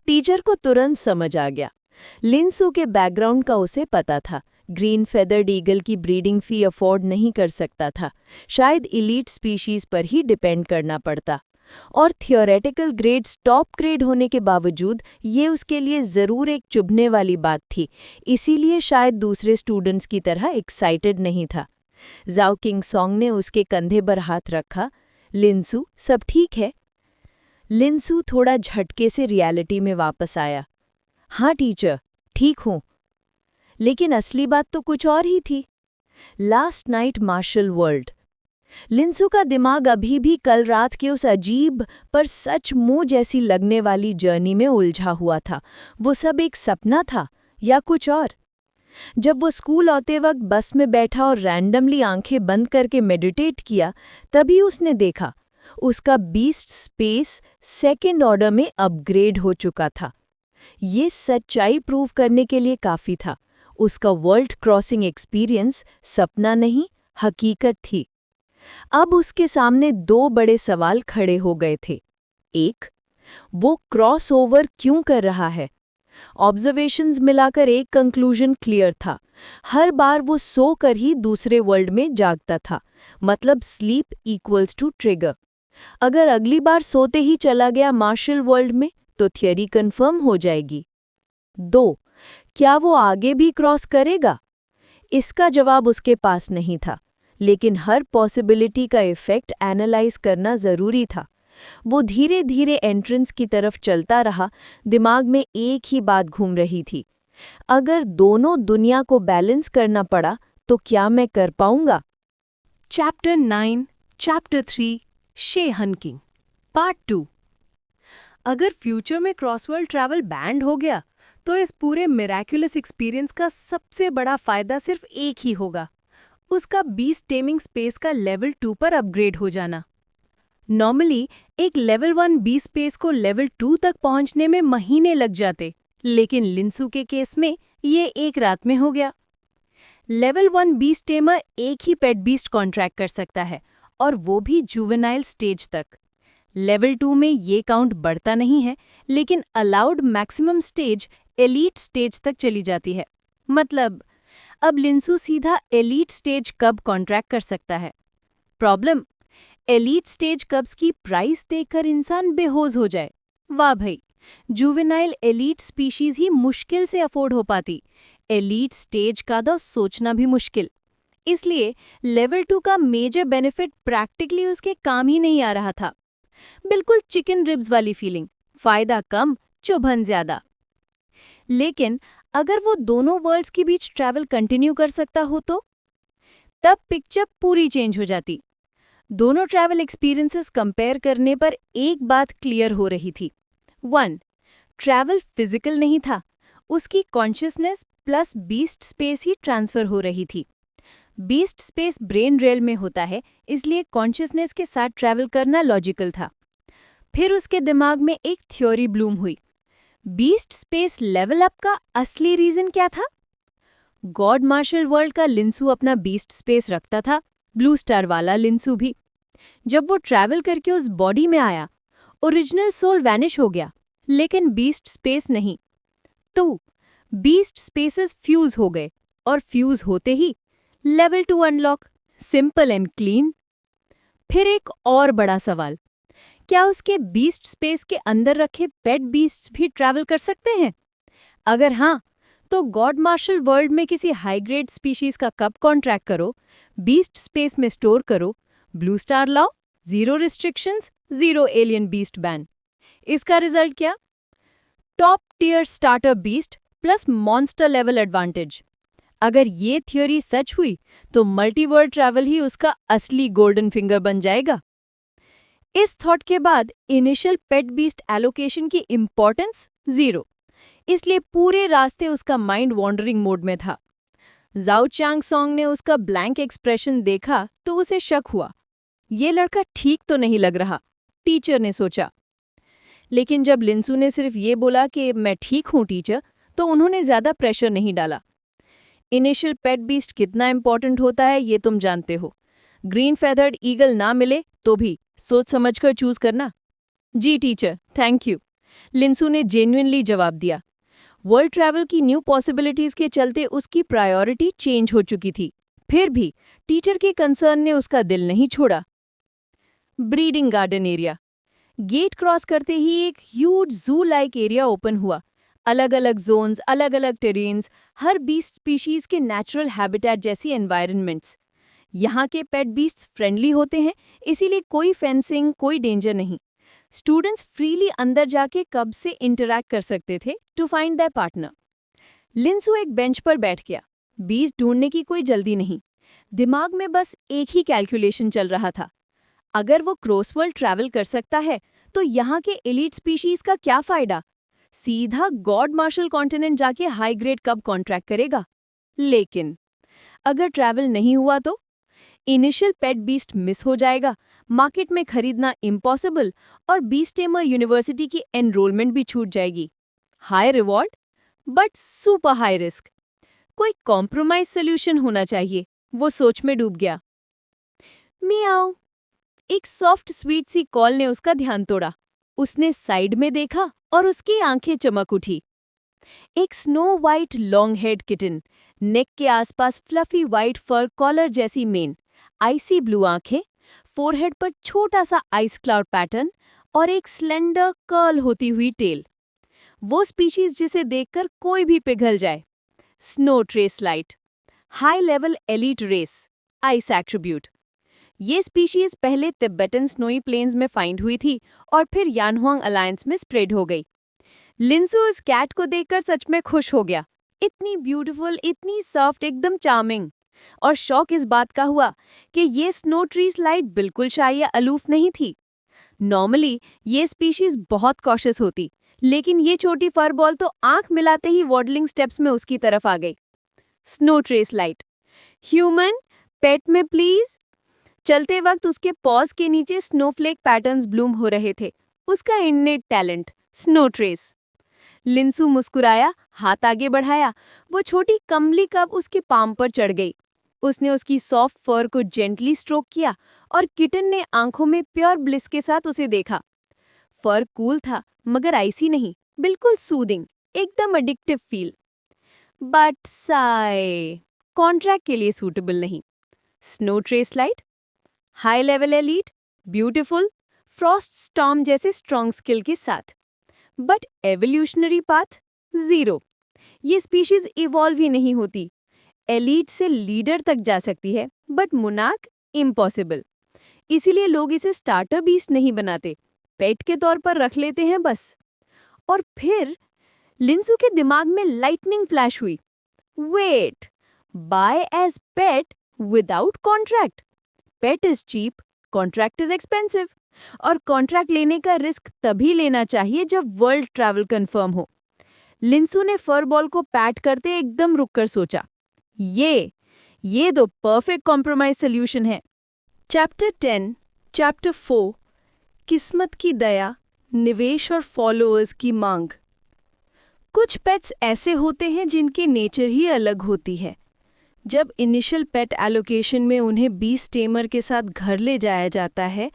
टीचर को तुरंत समझ आ गया। लिंसू के बैकग्राउंड का उसे पता था। ग्रीन फेदर्ड ईगल की ब्रीडिंग फी अफोर्ड नहीं कर सकता था, शायद इलीट स्पीशीज पर ही डिपेंड करना पड़ता। और थियोरेटिकल ग्रेड्स टॉप ग्रेड होने के बावजूद ये उसके लिए ज़रूर एक चुभने वाली बात थी, इसीलिए शायद दूसरे स्टूडेंट्स की तरह एक्साइटेड नहीं था। जाओ किंग सॉन्ग ने उसके कंधे पर हाथ रखा। लिंसू, सब ठीक है? लिंसू थोड़ा झटके से रियलिटी में वापस आया। हाँ टीचर, ठीक हूँ। लेकिन असली बात तो कुछ और ही थी। Last night martial world. Linsu का दिमाग अभी भी कल रात के उस अजीब पर सच मुंह जैसी लगने वाली जर्नी में उलझा हुआ था। वो सब एक सपना था या कुछ और? जब वो स्कूल आते वक्त बस में बैठा और रैंडमली आंखें बंद करके मेडिटेट किया, तभी उसने देखा उसका बीस्ट स्पेस सेकंड ऑर्डर में अपग्रेड हो चुका था। ये सच्चाई प्रूव करने के लिए काफ़ी था। उसका वर्ल्ड क्रॉसिंग एक्सपीरियंस सपना नहीं, हकीकत थी। अब उसके सामने दो बड़े सवाल खड़े हो गए थे। एक, वो क्रॉस ओवर क्यों कर रहा है? ऑब्जर्वेशंस मिलाकर एक कंक्लूजन क्लियर था। हर बार वो सोकर ही दूसरे वर्ल्ड में जागता था, मतलब स्लीप इक्वल्स टू ट्रिगर। अगर अगली बार सोते ही चला गया मार्शल वर्ल्ड में, तो थियरी कंफर्म हो जाएगी। 2, क्या वो आगे भी क्रॉस करेगा? इसका जवाब उसके पास नहीं था, लेकिन हर पॉसिबिलिटी का इफेक्ट एनालाइज करना ज़रूरी था। वो धीरे धीरे एंट्रेंस की तरफ चलता रहा। दिमाग में एक ही बात घूम रही थी, अगर दोनों दुनिया को बैलेंस करना पड़ा तो क्या मैं कर पाऊंगा? चैप्टर 9, चैप्टर 3, शे हनकिंग, पार्ट 2। अगर फ्यूचर में क्रॉसवर्ल्ड ट्रैवल बैंड हो गया तो इस पूरे मिरेक्युलस एक्सपीरियंस का सबसे बड़ा फायदा सिर्फ एक ही होगा, उसका बीस्ट टेमिंग स्पेस का लेवल 2 पर अपग्रेड हो जाना। नॉर्मली एक लेवल 1 बी स्पेस को लेवल 2 तक पहुंचने में महीने लग जाते, लेकिन लिंसू के केस में ये एक रात में हो गया। लेवल 1 बीस्ट टेमर एक ही पेट बीस्ट कॉन्ट्रैक्ट कर सकता है, और वो भी जुवेनाइल स्टेज तक। लेवल 2 में ये काउंट बढ़ता नहीं है, लेकिन allowed maximum stage elite stage तक चली जाती है। मतलब अब लिंसू सीधा एलीट स्टेज कब कॉन्ट्रैक्ट कर सकता है। प्रॉब्लम, एलीट स्टेज कब्स की प्राइस देखकर इंसान बेहोश हो जाए। वाह भाई, जुवेनाइल एलीट स्पीशीज ही मुश्किल से अफोर्ड हो पाती, एलीट स्टेज का तो सोचना भी मुश्किल। इसलिए लेवल 2 का मेजर बेनिफिट प्रैक्टिकली उसके काम ही नहीं आ रहा था। बिल्कुल चिकन रिब्स वाली फीलिंग, फायदा कम, चुभन ज्यादा। लेकिन अगर वो दोनों वर्ल्ड्स के बीच ट्रैवल कंटिन्यू कर सकता हो तो तब पिक्चर पूरी चेंज हो जाती। दोनों ट्रैवल एक्सपीरियंसेस कंपेयर करने पर एक बात क्लियर हो रही थी। 1, ट्रैवल फिजिकल नहीं था, उसकी कॉन्शियसनेस प्लस बीस्ट स्पेस ही ट्रांसफर हो रही थी। बीस्ट स्पेस ब्रेन रेल में होता है, इसलिए कॉन्शियसनेस के साथ ट्रैवल करना लॉजिकल था। फिर उसके दिमाग में एक थ्योरी ब्लूम हुई। बीस्ट स्पेस लेवल अप का असली रीजन क्या था? गॉड मार्शल वर्ल्ड का लिंसू अपना बीस्ट स्पेस रखता था, ब्लू स्टार वाला लिंसू भी। जब वो ट्रैवल करके उस बॉडी में आया, ओरिजिनल सोल वैनिश हो गया, लेकिन बीस्ट स्पेस नहीं। तो बीस्ट स्पेसेस फ्यूज हो गए, और फ्यूज होते ही level 2 unlock, simple and clean. फिर एक और बड़ा सवाल, क्या उसके बीस्ट स्पेस के अंदर रखे पेट बीस्ट्स भी ट्रैवल कर सकते हैं? अगर हाँ, तो गॉड मार्शल वर्ल्ड में किसी हाई ग्रेड स्पीशीज का कब कॉन्ट्रैक्ट करो, बीस्ट स्पेस में स्टोर करो, ब्लू स्टार लाओ, 0 रिस्ट्रिक्शंस, 0 एलियन बीस्ट बैन। इसका रिजल्ट क्या? Top tier starter beast plus monster level advantage. अगर ये थ्योरी सच हुई तो मल्टीवर्ल्ड ट्रैवल ही उसका असली गोल्डन फिंगर बन जाएगा। इस थॉट के बाद इनिशियल पेट बीस्ट एलोकेशन की इंपॉर्टेंस 0, इसलिए पूरे रास्ते उसका माइंड वॉन्डरिंग मोड में था। जाओ चांग सॉन्ग ने उसका ब्लैंक एक्सप्रेशन देखा तो उसे शक हुआ, ये लड़का ठीक तो नहीं लग रहा, टीचर ने सोचा। लेकिन जब लिंसू ने सिर्फ ये बोला कि मैं ठीक हूं टीचर, तो उन्होंने ज्यादा प्रेशर नहीं डाला। इनिशियल पेट बीस्ट कितना इंपॉर्टेंट होता है ये तुम जानते हो। ग्रीन फेदर्ड ईगल ना मिले तो भी सोच समझकर चूज करना। जी टीचर, थैंक यू, लिंसू ने जेन्युइनली जवाब दिया। वर्ल्ड ट्रैवल की न्यू पॉसिबिलिटीज के चलते उसकी प्रायोरिटी चेंज हो चुकी थी। फिर भी टीचर के कंसर्न ने उसका दिल नहीं छोड़ा। Breeding garden area. Gate cross करते ही एक ह्यूज जू लाइक एरिया ओपन हुआ। अलग अलग जोन्स, अलग अलग टेरेन्स, हर बीस्ट स्पीशीज के नेचुरल हैबिटेट जैसी एनवायरनमेंट्स। यहाँ के पेट बीस्ट्स फ्रेंडली होते हैं, इसीलिए कोई फेंसिंग, कोई डेंजर नहीं। स्टूडेंट्स फ्रीली अंदर जाके कब से इंटरैक्ट कर सकते थे टू फाइंड देयर पार्टनर। लिंसू एक बेंच पर बैठ गया। बीस्ट ढूंढने की कोई जल्दी नहीं, दिमाग में बस एक ही कैलकुलेशन चल रहा था। अगर वो क्रॉसवर्ल्ड ट्रैवल कर सकता है तो यहाँ के एलीट स्पीशीज का क्या फायदा? सीधा गॉड मार्शल कॉन्टिनेंट जाके हाई ग्रेड कब कॉन्ट्रैक्ट करेगा? लेकिन अगर ट्रैवल नहीं हुआ तो इनिशियल पेट बीस्ट मिस हो जाएगा, मार्केट में खरीदना इम्पॉसिबल और बीस्ट टेमर यूनिवर्सिटी की एनरोलमेंट भी छूट जाएगी। High reward but super high risk. कोई कॉम्प्रोमाइज सोल्यूशन होना चाहिए, वो सोच में डूब गया। मियाओ, एक सॉफ्ट स्वीट सी कॉल ने उसका ध्यान तोड़ा। उसने साइड में देखा और उसकी आंखें चमक उठी। एक snow white long head kitten, neck के आसपास फ्लफी वाइट फर कॉलर जैसी मेन, आइसी ब्लू आंखें, फोरहेड पर छोटा सा आइस क्लाउड पैटर्न और एक स्लेंडर कर्ल होती हुई टेल। वो स्पीशीज जिसे देखकर कोई भी पिघल जाए। Snow trace light, high level elite race, ice attribute. ये स्पीशीज पहले तिब्बतन स्नोई प्लेन्स में फाइंड हुई थी और फिर यानहुआंग अलायंस में स्प्रेड हो गई। लिंसू इस कैट को देखकर सच में खुश हो गया। इतनी ब्यूटीफुल, इतनी सॉफ्ट, एकदम चार्मिंग। और शौक इस बात का हुआ कि ये स्नो ट्रीज लाइट बिल्कुल शाय या अलूफ नहीं थी। नॉर्मली ये स्पीशीज बहुत कॉशियस होती, लेकिन ये छोटी फर बॉल तो आंख मिलाते ही वॉडलिंग स्टेप्स में उसकी तरफ आ गई। स्नो ट्रेस लाइट, ह्यूमन पेट में प्लीज। चलते वक्त उसके पॉज के नीचे स्नोफ्लेक पैटर्न्स ब्लूम हो रहे थे। उसका इननेट टैलेंट, स्नो ट्रेस। लिंसू मुस्कुराया, हाथ आगे बढ़ाया। वो छोटी कमली कब उसके पाम पर चढ़ गई। उसने उसकी सॉफ्ट फर को जेंटली स्ट्रोक किया और किटन ने आंखों में प्योर ब्लिस के साथ उसे देखा। फर कूल था मगर आइसी नहीं, बिल्कुल सूदिंग, एकदम addictive feel. But Sai contract के लिए सूटेबल नहीं। Snow trace light, high level elite, beautiful, Frost storm जैसे स्ट्रॉन्ग स्किल के साथ। But evolutionary path zero. ये स्पीशीज इवॉल्व ही नहीं होती। एलीट से लीडर तक जा सकती है बट मोनार्क इम्पॉसिबल। इसीलिए लोग इसे स्टार्टर बीस्ट नहीं बनाते, पेट के तौर पर रख लेते हैं बस। और फिर लिंसू के दिमाग में लाइटनिंग फ्लैश हुई। Wait, buy as pet without contract. Pet is cheap, contract is expensive. और कॉन्ट्रैक्ट लेने का रिस्क तभी लेना चाहिए जब वर्ल्ड ट्रैवल कंफर्म हो। लिंसू ने फर बॉल को पैट करते एकदम रुककर सोचा, ये तो परफेक्ट कॉम्प्रोमाइज सोल्यूशन है। चैप्टर 10, चैप्टर 4, किस्मत की दया, निवेश और फॉलोअर्स की मांग। कुछ पेट्स ऐसे होते हैं जिनके नेचर ही अलग होती है। जब इनिशियल पेट एलोकेशन में उन्हें बीस्ट टेमर के साथ घर ले जाया जाता है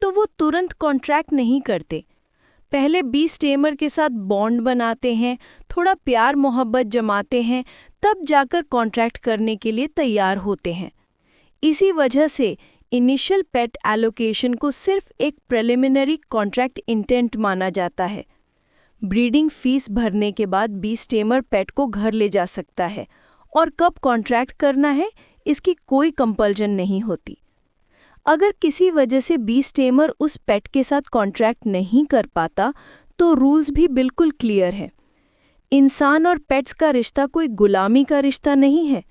तो वो तुरंत कॉन्ट्रैक्ट नहीं करते। पहले बीस्ट टेमर के साथ बॉन्ड बनाते हैं, थोड़ा प्यार मोहब्बत जमाते हैं, तब जाकर कॉन्ट्रैक्ट करने के लिए तैयार होते हैं। इसी वजह से इनिशियल पेट एलोकेशन को सिर्फ एक प्रिलिमिनरी कॉन्ट्रैक्ट इंटेंट माना जाता है। ब्रीडिंग फीस भरने के बाद बीस्ट टेमर पेट को घर ले जा सकता है और कब कॉन्ट्रैक्ट करना है इसकी कोई कंपल्जन नहीं होती। अगर किसी वजह से बीस्ट टेमर उस पेट के साथ कॉन्ट्रैक्ट नहीं कर पाता तो रूल्स भी बिल्कुल क्लियर है। इंसान और पेट्स का रिश्ता कोई गुलामी का रिश्ता नहीं है,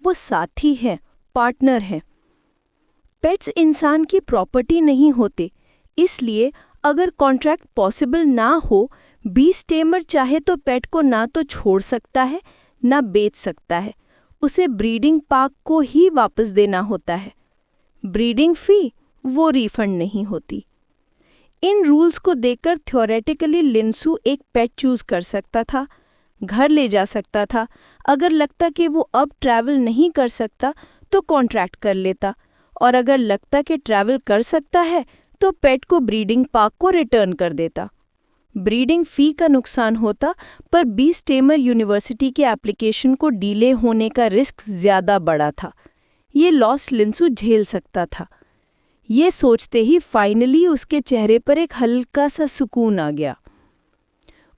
वो साथी है, पार्टनर है। पेट्स इंसान की प्रॉपर्टी नहीं होते, इसलिए अगर कॉन्ट्रैक्ट पॉसिबल ना हो, बीस्ट टेमर चाहे तो पेट को ना तो छोड़ सकता है ना बेच सकता है। उसे ब्रीडिंग पार्क को ही वापस देना होता है। ब्रीडिंग फी वो रिफंड नहीं होती। इन रूल्स को देखकर थ्योरेटिकली लिंसू एक पेट चूज कर सकता था, घर ले जा सकता था। अगर लगता कि वो अब ट्रैवल नहीं कर सकता तो कॉन्ट्रैक्ट कर लेता, और अगर लगता कि ट्रैवल कर सकता है तो पेट को ब्रीडिंग पार्क को रिटर्न कर देता। ब्रीडिंग फी का नुकसान होता, पर बीस्ट टेमर यूनिवर्सिटी के एप्लीकेशन को डिले होने का रिस्क ज़्यादा बड़ा था। ये लॉस लिंसू झेल सकता था। ये सोचते ही फाइनली उसके चेहरे पर एक हल्का सा सुकून आ गया।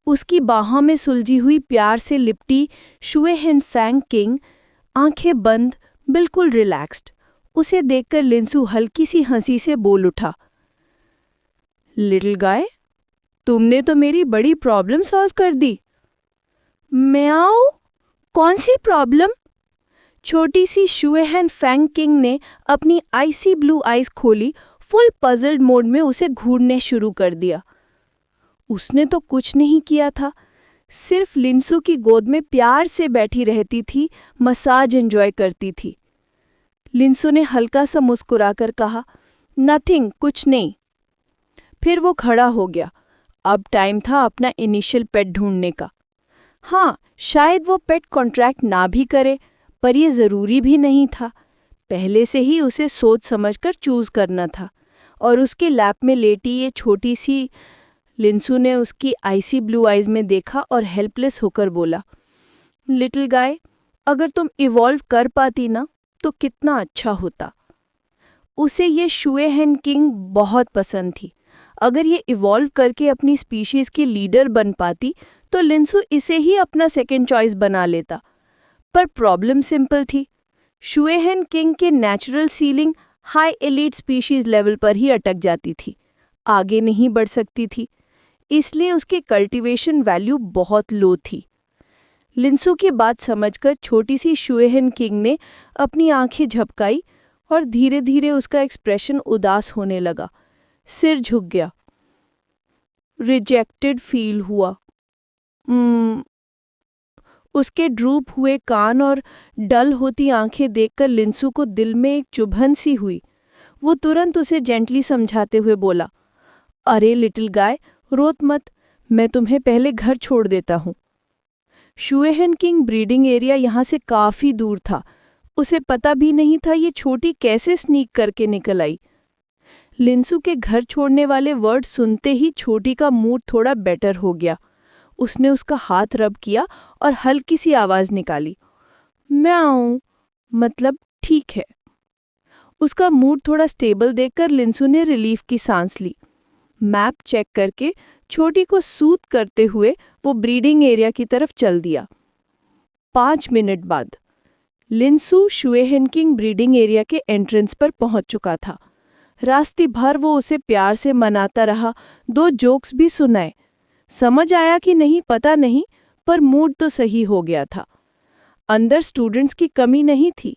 उसकी बाहों में सुलझी हुई प्यार से लिपटी शुए हिन सैंग किंग, आंखें बंद, बिल्कुल रिलैक्स्ड। उसे देखकर लिंसू हल्की सी हंसी से बोल उठा, लिटिल गाय, तुमने तो मेरी बड़ी प्रॉब्लम सॉल्व कर दी। म्याऊ, कौन सी प्रॉब्लम? छोटी सी शुएहन फैंग किंग ने अपनी आइसी ब्लू आइज खोली, फुल पजल्ड मोड में उसे घूरने शुरू कर दिया। उसने तो कुछ नहीं किया था, सिर्फ लिंसू की गोद में प्यार से बैठी रहती थी, मसाज एंजॉय करती थी। लिंसू ने हल्का सा मुस्कुराकर कहा, नथिंग, कुछ नहीं। फिर वो खड़ा हो गया। अब टाइम था अपना इनिशियल पेट ढूंढने का। हाँ, शायद वो पेट कॉन्ट्रैक्ट ना भी करे, पर ये ज़रूरी भी नहीं था। पहले से ही उसे सोच समझकर चूज़ करना था। और उसके लैप में लेटी ये छोटी सी लिंसू ने उसकी आइसी ब्लू आइज में देखा और हेल्पलेस होकर बोला, लिटिल गाय, अगर तुम इवॉल्व कर पाती ना तो कितना अच्छा होता। उसे ये शुएहन किंग बहुत पसंद थी। अगर ये इवॉल्व करके अपनी स्पीशीज़ की लीडर बन पाती तो लिंसू इसे ही अपना सेकंड चॉइस बना लेता। पर प्रॉब्लम सिंपल थी, शुएहन किंग के natural ceiling high elite species level पर ही अटक जाती थी, आगे नहीं बढ़ सकती थी। इसलिए उसके कल्टीवेशन वैल्यू बहुत लो थी। लिंसू की बात समझकर छोटी सी शुएहन किंग ने अपनी आंखें झपकाई और धीरे धीरे उसका एक्सप्रेशन उदास होने लगा। सिर झुक गया। रिजेक्टेड फील हुआ। उसके ड्रूप हुए कान और डल होती आंखें देखकर लिंसू को दिल में एक चुभन सी हुई। वो तुरंत उसे जेंटली समझाते हुए बोला, अरे लिटिल गाय, रोत मत, मैं तुम्हें पहले घर छोड़ देता हूँ। शुएहन किंग ब्रीडिंग एरिया यहाँ से काफ़ी दूर था। उसे पता भी नहीं था ये छोटी कैसे स्नीक करके निकल आई। लिंसू के घर छोड़ने वाले वर्ड सुनते ही छोटी का मूड थोड़ा बेटर हो गया। उसने उसका हाथ रब किया और हल्की सी आवाज़ निकाली, म्याऊ, मतलब ठीक है। उसका मूड थोड़ा स्टेबल देखकर लिंसू ने रिलीफ की सांस ली। मैप चेक करके छोटी को सूत करते हुए वो ब्रीडिंग एरिया की तरफ चल दिया। 5 मिनट बाद लिंसू शुएहन किंग ब्रीडिंग एरिया के एंट्रेंस पर पहुंच चुका था। रास्ते भर वो उसे प्यार से मनाता रहा, 2 जोक्स भी सुनाए। समझ आया कि नहीं पता नहीं, पर मूड तो सही हो गया था। अंदर स्टूडेंट्स की कमी नहीं थी।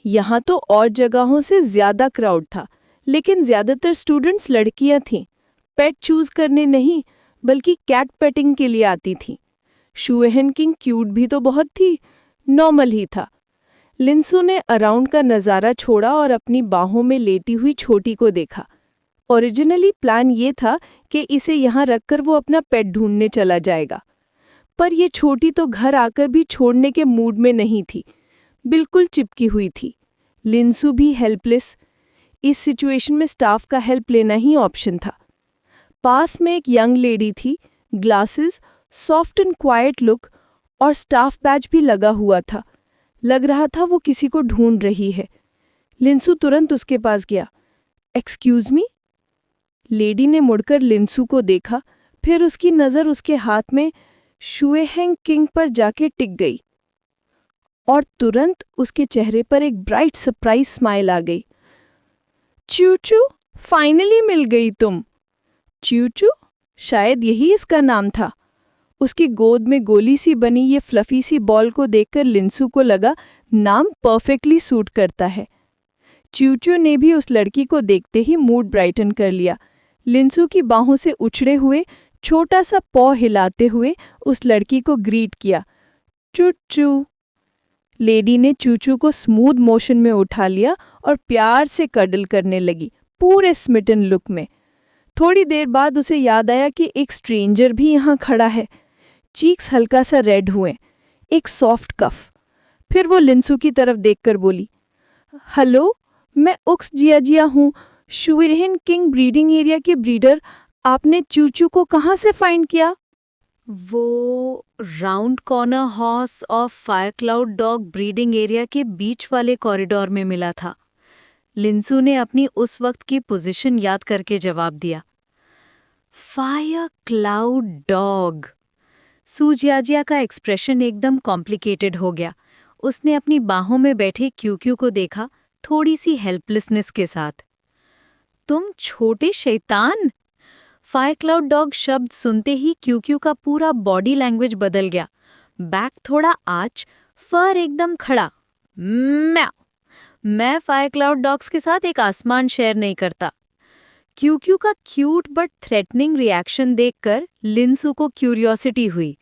यहाँ तो और जगहों से ज़्यादा क्राउड था, लेकिन ज़्यादातर स्टूडेंट्स लड़कियाँ थीं। पेट चूज़ करने नहीं, बल्कि कैट पेटिंग के लिए आती थीं। शुएहन किंग क्यूट भी तो बहुत थी, नॉर्मल ही था। लिंसू ने अराउंड का नज़ारा छोड़ा और अपनी बाहों में लेटी हुई छोटी को देखा। ओरिजिनली प्लान ये था कि इसे यहाँ रखकर वो अपना पेट ढूंढने चला जाएगा, पर ये छोटी तो घर आकर भी छोड़ने के मूड में नहीं थी, बिल्कुल चिपकी हुई थी। लिंसू भी हेल्पलेस। इस सिचुएशन में स्टाफ का हेल्प लेना ही ऑप्शन था। पास में एक यंग लेडी थी, glasses, soft and quite look और स्टाफ बैज भी लगा हुआ था। लग रहा था वो किसी को ढूंढ रही है। लिंसू तुरंत उसके पास गया। Excuse me? लेडी ने मुड़कर लिंसू को देखा, फिर उसकी नज़र उसके हाथ में शुएहन किंग पर जाके टिक गई और तुरंत उसके चेहरे पर एक ब्राइट सरप्राइज स्माइल आ गई। च्यूचू, फाइनली मिल गई तुम। च्यूचू, शायद यही इसका नाम था। उसकी गोद में गोली सी बनी ये फ्लफी सी बॉल को देखकर लिंसू को लगा नाम परफेक्टली सूट करता है। च्यूचू ने भी उस लड़की को देखते ही मूड ब्राइटन कर लिया। लिंसू की बाहों से उछड़े हुए छोटा सा पॉ हिलाते हुए उस लड़की को ग्रीट किया। चूचू। लेडी ने चूचू को स्मूथ मोशन में उठा लिया और प्यार से कडल करने लगी, पूरे स्मिटन लुक में। थोड़ी देर बाद उसे याद आया कि एक स्ट्रेंजर भी यहाँ खड़ा है। चीक्स हल्का सा रेड हुए, एक सॉफ्ट कफ। फिर वो लिंसू की तरफ देखकर बोली, हेलो, मैं उक्स जिया हूँ, शुएहन किंग ब्रीडिंग एरिया के ब्रीडर। आपने चूचू को कहाँ से फाइंड किया? वो round corner horse of fire cloud dog breeding area के बीच वाले कॉरिडोर में मिला था। लिंसू ने अपनी उस वक्त की पोजीशन याद करके जवाब दिया, फायर क्लाउड डॉग। सूजियाजिया का एक्सप्रेशन एकदम कॉम्प्लिकेटेड हो गया। उसने अपनी बाहों में बैठे क्यूक्यू को देखा, थोड़ी सी हेल्पलेसनेस के साथ। तुम छोटे शैतान! फायर क्लाउड डॉग शब्द सुनते ही क्यूक्यू का पूरा बॉडी लैंग्वेज बदल गया। बैक थोड़ा आंच, फर एकदम खड़ा। म्याऊ! मैं फायर क्लाउड डॉग्स के साथ एक आसमान शेयर नहीं करता। क्यूक्यू का क्यूट बट थ्रेटनिंग रिएक्शन देखकर लिंसू को क्यूरियोसिटी हुई।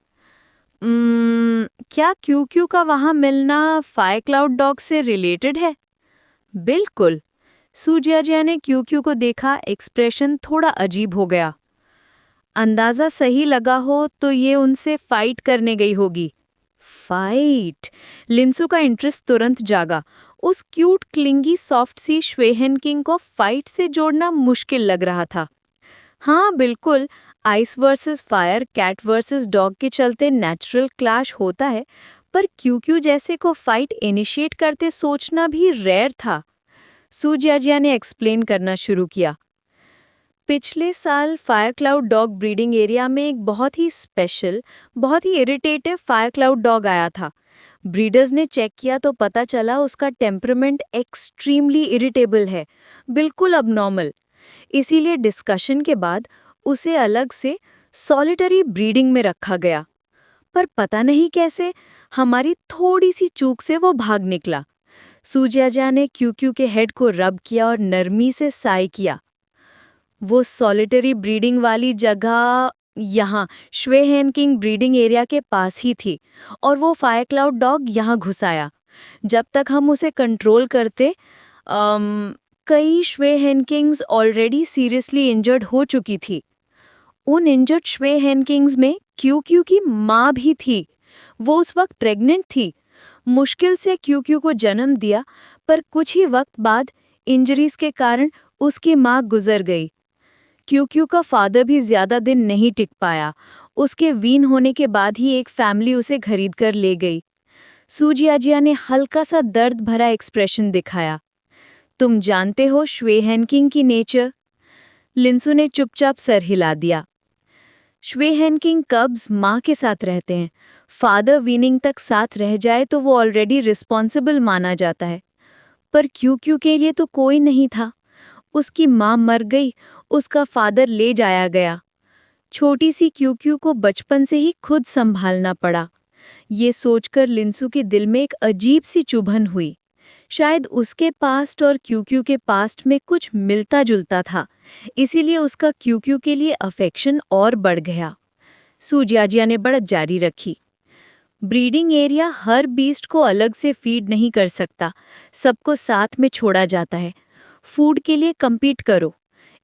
क्या क्यूक्यू का वहां मिलना फायर क्लाउड डॉग से रिलेटेड है? बिल्कुल। सूजियाजिया ने क्यूक्यू को देखा, एक्सप्रेशन थोड़ा अजीब हो गया। अंदाजा सही लगा हो तो ये उनसे फाइट करने गई होगी। फाइट! लिंसू का इंटरेस्ट तुरंत जागा। उस क्यूट क्लिंगी सॉफ्ट सी श्वेहेन किंग को फाइट से जोड़ना मुश्किल लग रहा था। हाँ बिल्कुल, ice versus fire, cat versus dog के चलते नेचुरल क्लैश होता है, पर क्यूक्यू जैसे को फाइट इनिशिएट करते सोचना भी रेयर था। सूजियाजिया ने एक्सप्लेन करना शुरू किया। पिछले साल fire cloud dog breeding area में एक बहुत ही स्पेशल, बहुत ही इरिटेटिव फायर क्लाउड डॉग आया था। ब्रीडर्स ने चेक किया तो पता चला उसका टेम्परामेंट एक्सट्रीमली इरिटेबल है, बिल्कुल अबनॉर्मल। इसीलिए डिस्कशन के बाद उसे अलग से सॉलिटरी ब्रीडिंग में रखा गया। पर पता नहीं कैसे हमारी थोड़ी सी चूक से वो भाग निकला। सूजियाजिया ने क्यूक्यू के हेड को रब किया और नरमी से साय किया। वो सॉलिटरी ब्रीडिंग वाली जगह यहाँ श्वेहेन किंग ब्रीडिंग एरिया के पास ही थी और वो फायर क्लाउड डॉग यहाँ घुस आया। जब तक हम उसे कंट्रोल करते, कई श्वेहेन किंग्स ऑलरेडी सीरियसली इंजर्ड हो चुकी थी। उन इंजर्ड श्वेहेन किंग्स में क्यूक्यू की माँ भी थी। वो उस वक्त प्रेग्नेंट थी। मुश्किल से क्यूक्यू को जन्म दिया, पर कुछ ही वक्त बाद इंजरीज के कारण उसकी माँ गुजर गई। क्यूक्यू का फादर भी ज्यादा दिन नहीं टिक पाया। उसके वीन होने के बाद ही एक फैमिली उसे खरीद कर ले गई। सूजियाजिया ने हल्का सा दर्द भरा एक्सप्रेशन दिखाया। तुम जानते हो श्वेहेन किंग की नेचर? लिंसू ने चुपचाप सर हिला दिया। श्वेहेन किंग कब्स माँ के साथ रहते हैं। फादर वीनिंग तक साथ रह जाए तो वो ऑलरेडी रिस्पॉन्सिबल माना जाता है, पर क्यूक्यू के लिए तो कोई नहीं था। उसकी माँ मर गई, उसका फादर ले जाया गया। छोटी सी क्यूक्यू को बचपन से ही खुद संभालना पड़ा। ये सोचकर लिंसू के दिल में एक अजीब सी चुभन हुई। शायद उसके पास्ट और क्यूक्यू के पास्ट में कुछ मिलता जुलता था, इसीलिए उसका क्यूक्यू के लिए अफेक्शन और बढ़ गया। सूजियाजिया ने बढ़त जारी रखी। ब्रीडिंग एरिया हर बीस्ट को अलग से फीड नहीं कर सकता, सबको साथ में छोड़ा जाता है। फूड के लिए compete करो,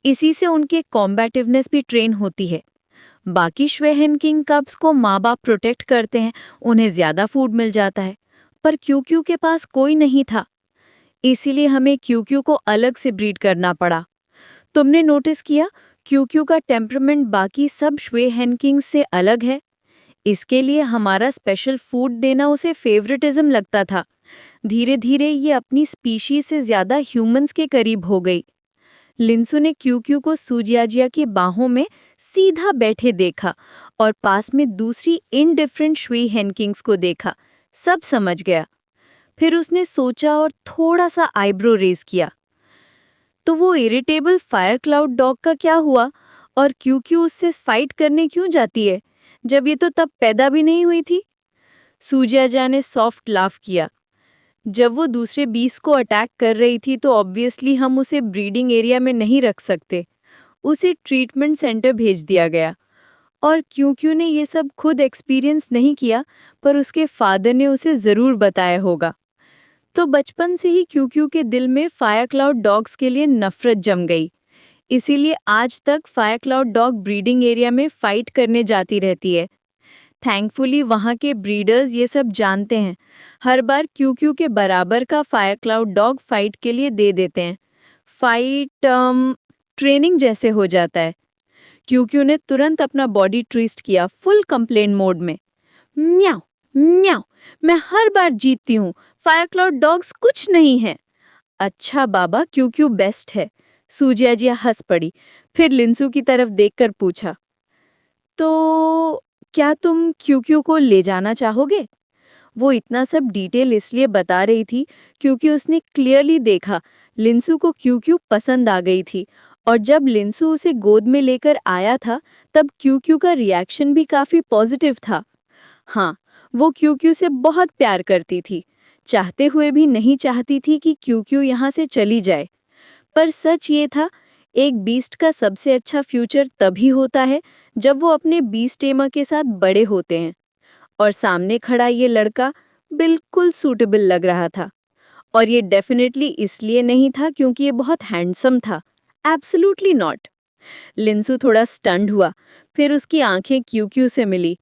इसी से उनके कॉम्बैटिवनेस भी ट्रेन होती है। बाकी श्वेहेन किंग कब्स को माँ बाप प्रोटेक्ट करते हैं, उन्हें ज्यादा फूड मिल जाता है, पर क्यूक्यू के पास कोई नहीं था। इसीलिए हमें क्यूक्यू को अलग से ब्रीड करना पड़ा। तुमने नोटिस किया क्यूक्यू का टेम्परामेंट बाकी सब श्वेहेन किंग्स से अलग है। इसके लिए हमारा स्पेशल फूड देना उसे फेवरेटिज्म लगता था। धीरे धीरे ये अपनी स्पीशीज से ज्यादा ह्यूमंस के करीब हो गई। लिंसू ने क्यूक्यू को सूजियाजिया की बाहों में सीधा बैठे देखा और पास में दूसरी इनडिफरेंट श्वेहेन किंग्स को देखा। सब समझ गया। फिर उसने सोचा और थोड़ा सा आईब्रो रेज किया। तो वो इरिटेबल फायर क्लाउड डॉग का क्या हुआ और क्यूक्यू उससे फाइट करने क्यों जाती है, जब ये तो तब पैदा भी नहीं हुई थी? सूजियाजिया ने सॉफ्ट लाफ किया। जब वो दूसरे बीस को अटैक कर रही थी तो ऑब्वियसली हम उसे ब्रीडिंग एरिया में नहीं रख सकते। उसे ट्रीटमेंट सेंटर भेज दिया गया। और क्यूक्यू ने ये सब खुद एक्सपीरियंस नहीं किया, पर उसके फादर ने उसे ज़रूर बताया होगा। तो बचपन से ही क्यूक्यू के दिल में फायर क्लाउड डॉग्स के लिए नफरत जम गई। इसीलिए आज तक fire cloud dog breeding area में फाइट करने जाती रहती है। थैंकफुली वहाँ के ब्रीडर्स ये सब जानते हैं। हर बार क्यूक्यू के बराबर का फायर क्लाउड डॉग फाइट के लिए दे देते हैं। फाइट ट्रेनिंग जैसे हो जाता है। क्यूक्यू ने तुरंत अपना बॉडी ट्विस्ट किया, फुल कंप्लेंट मोड में। म्याऊ म्याऊ, मैं हर बार जीतती हूँ, फायर क्लाउड डॉग्स कुछ नहीं है। अच्छा बाबा, क्यू क्यू बेस्ट है। सूजियाजिया हंस पड़ी, फिर लिंसू की तरफ देखकर पूछा, तो क्या तुम क्यू क्यू को ले जाना चाहोगे? वो इतना सब डिटेल इसलिए बता रही थी क्योंकि उसने क्लियरली देखा लिंसू को क्यू क्यू पसंद आ गई थी, और जब लिंसू उसे गोद में लेकर आया था तब क्यू क्यू का रिएक्शन भी काफी पॉजिटिव था। हाँ, वो क्यू क्यू से बहुत प्यार करती थी, चाहते हुए भी नहीं चाहती थी कि क्यू क्यू यहाँ से चली जाए। पर सच ये था, एक बीस्ट का सबसे अच्छा फ्यूचर तभी होता है जब वो अपने बीस्ट टेमा के साथ बड़े होते हैं। और सामने खड़ा ये लड़का बिल्कुल सूटेबल लग रहा था। और ये डेफिनेटली इसलिए नहीं था क्योंकि ये बहुत हैंडसम था। Absolutely not. लिंसू थोड़ा स्टन्ड हुआ, फिर उसकी आंखें क्यू क्यू से मिली।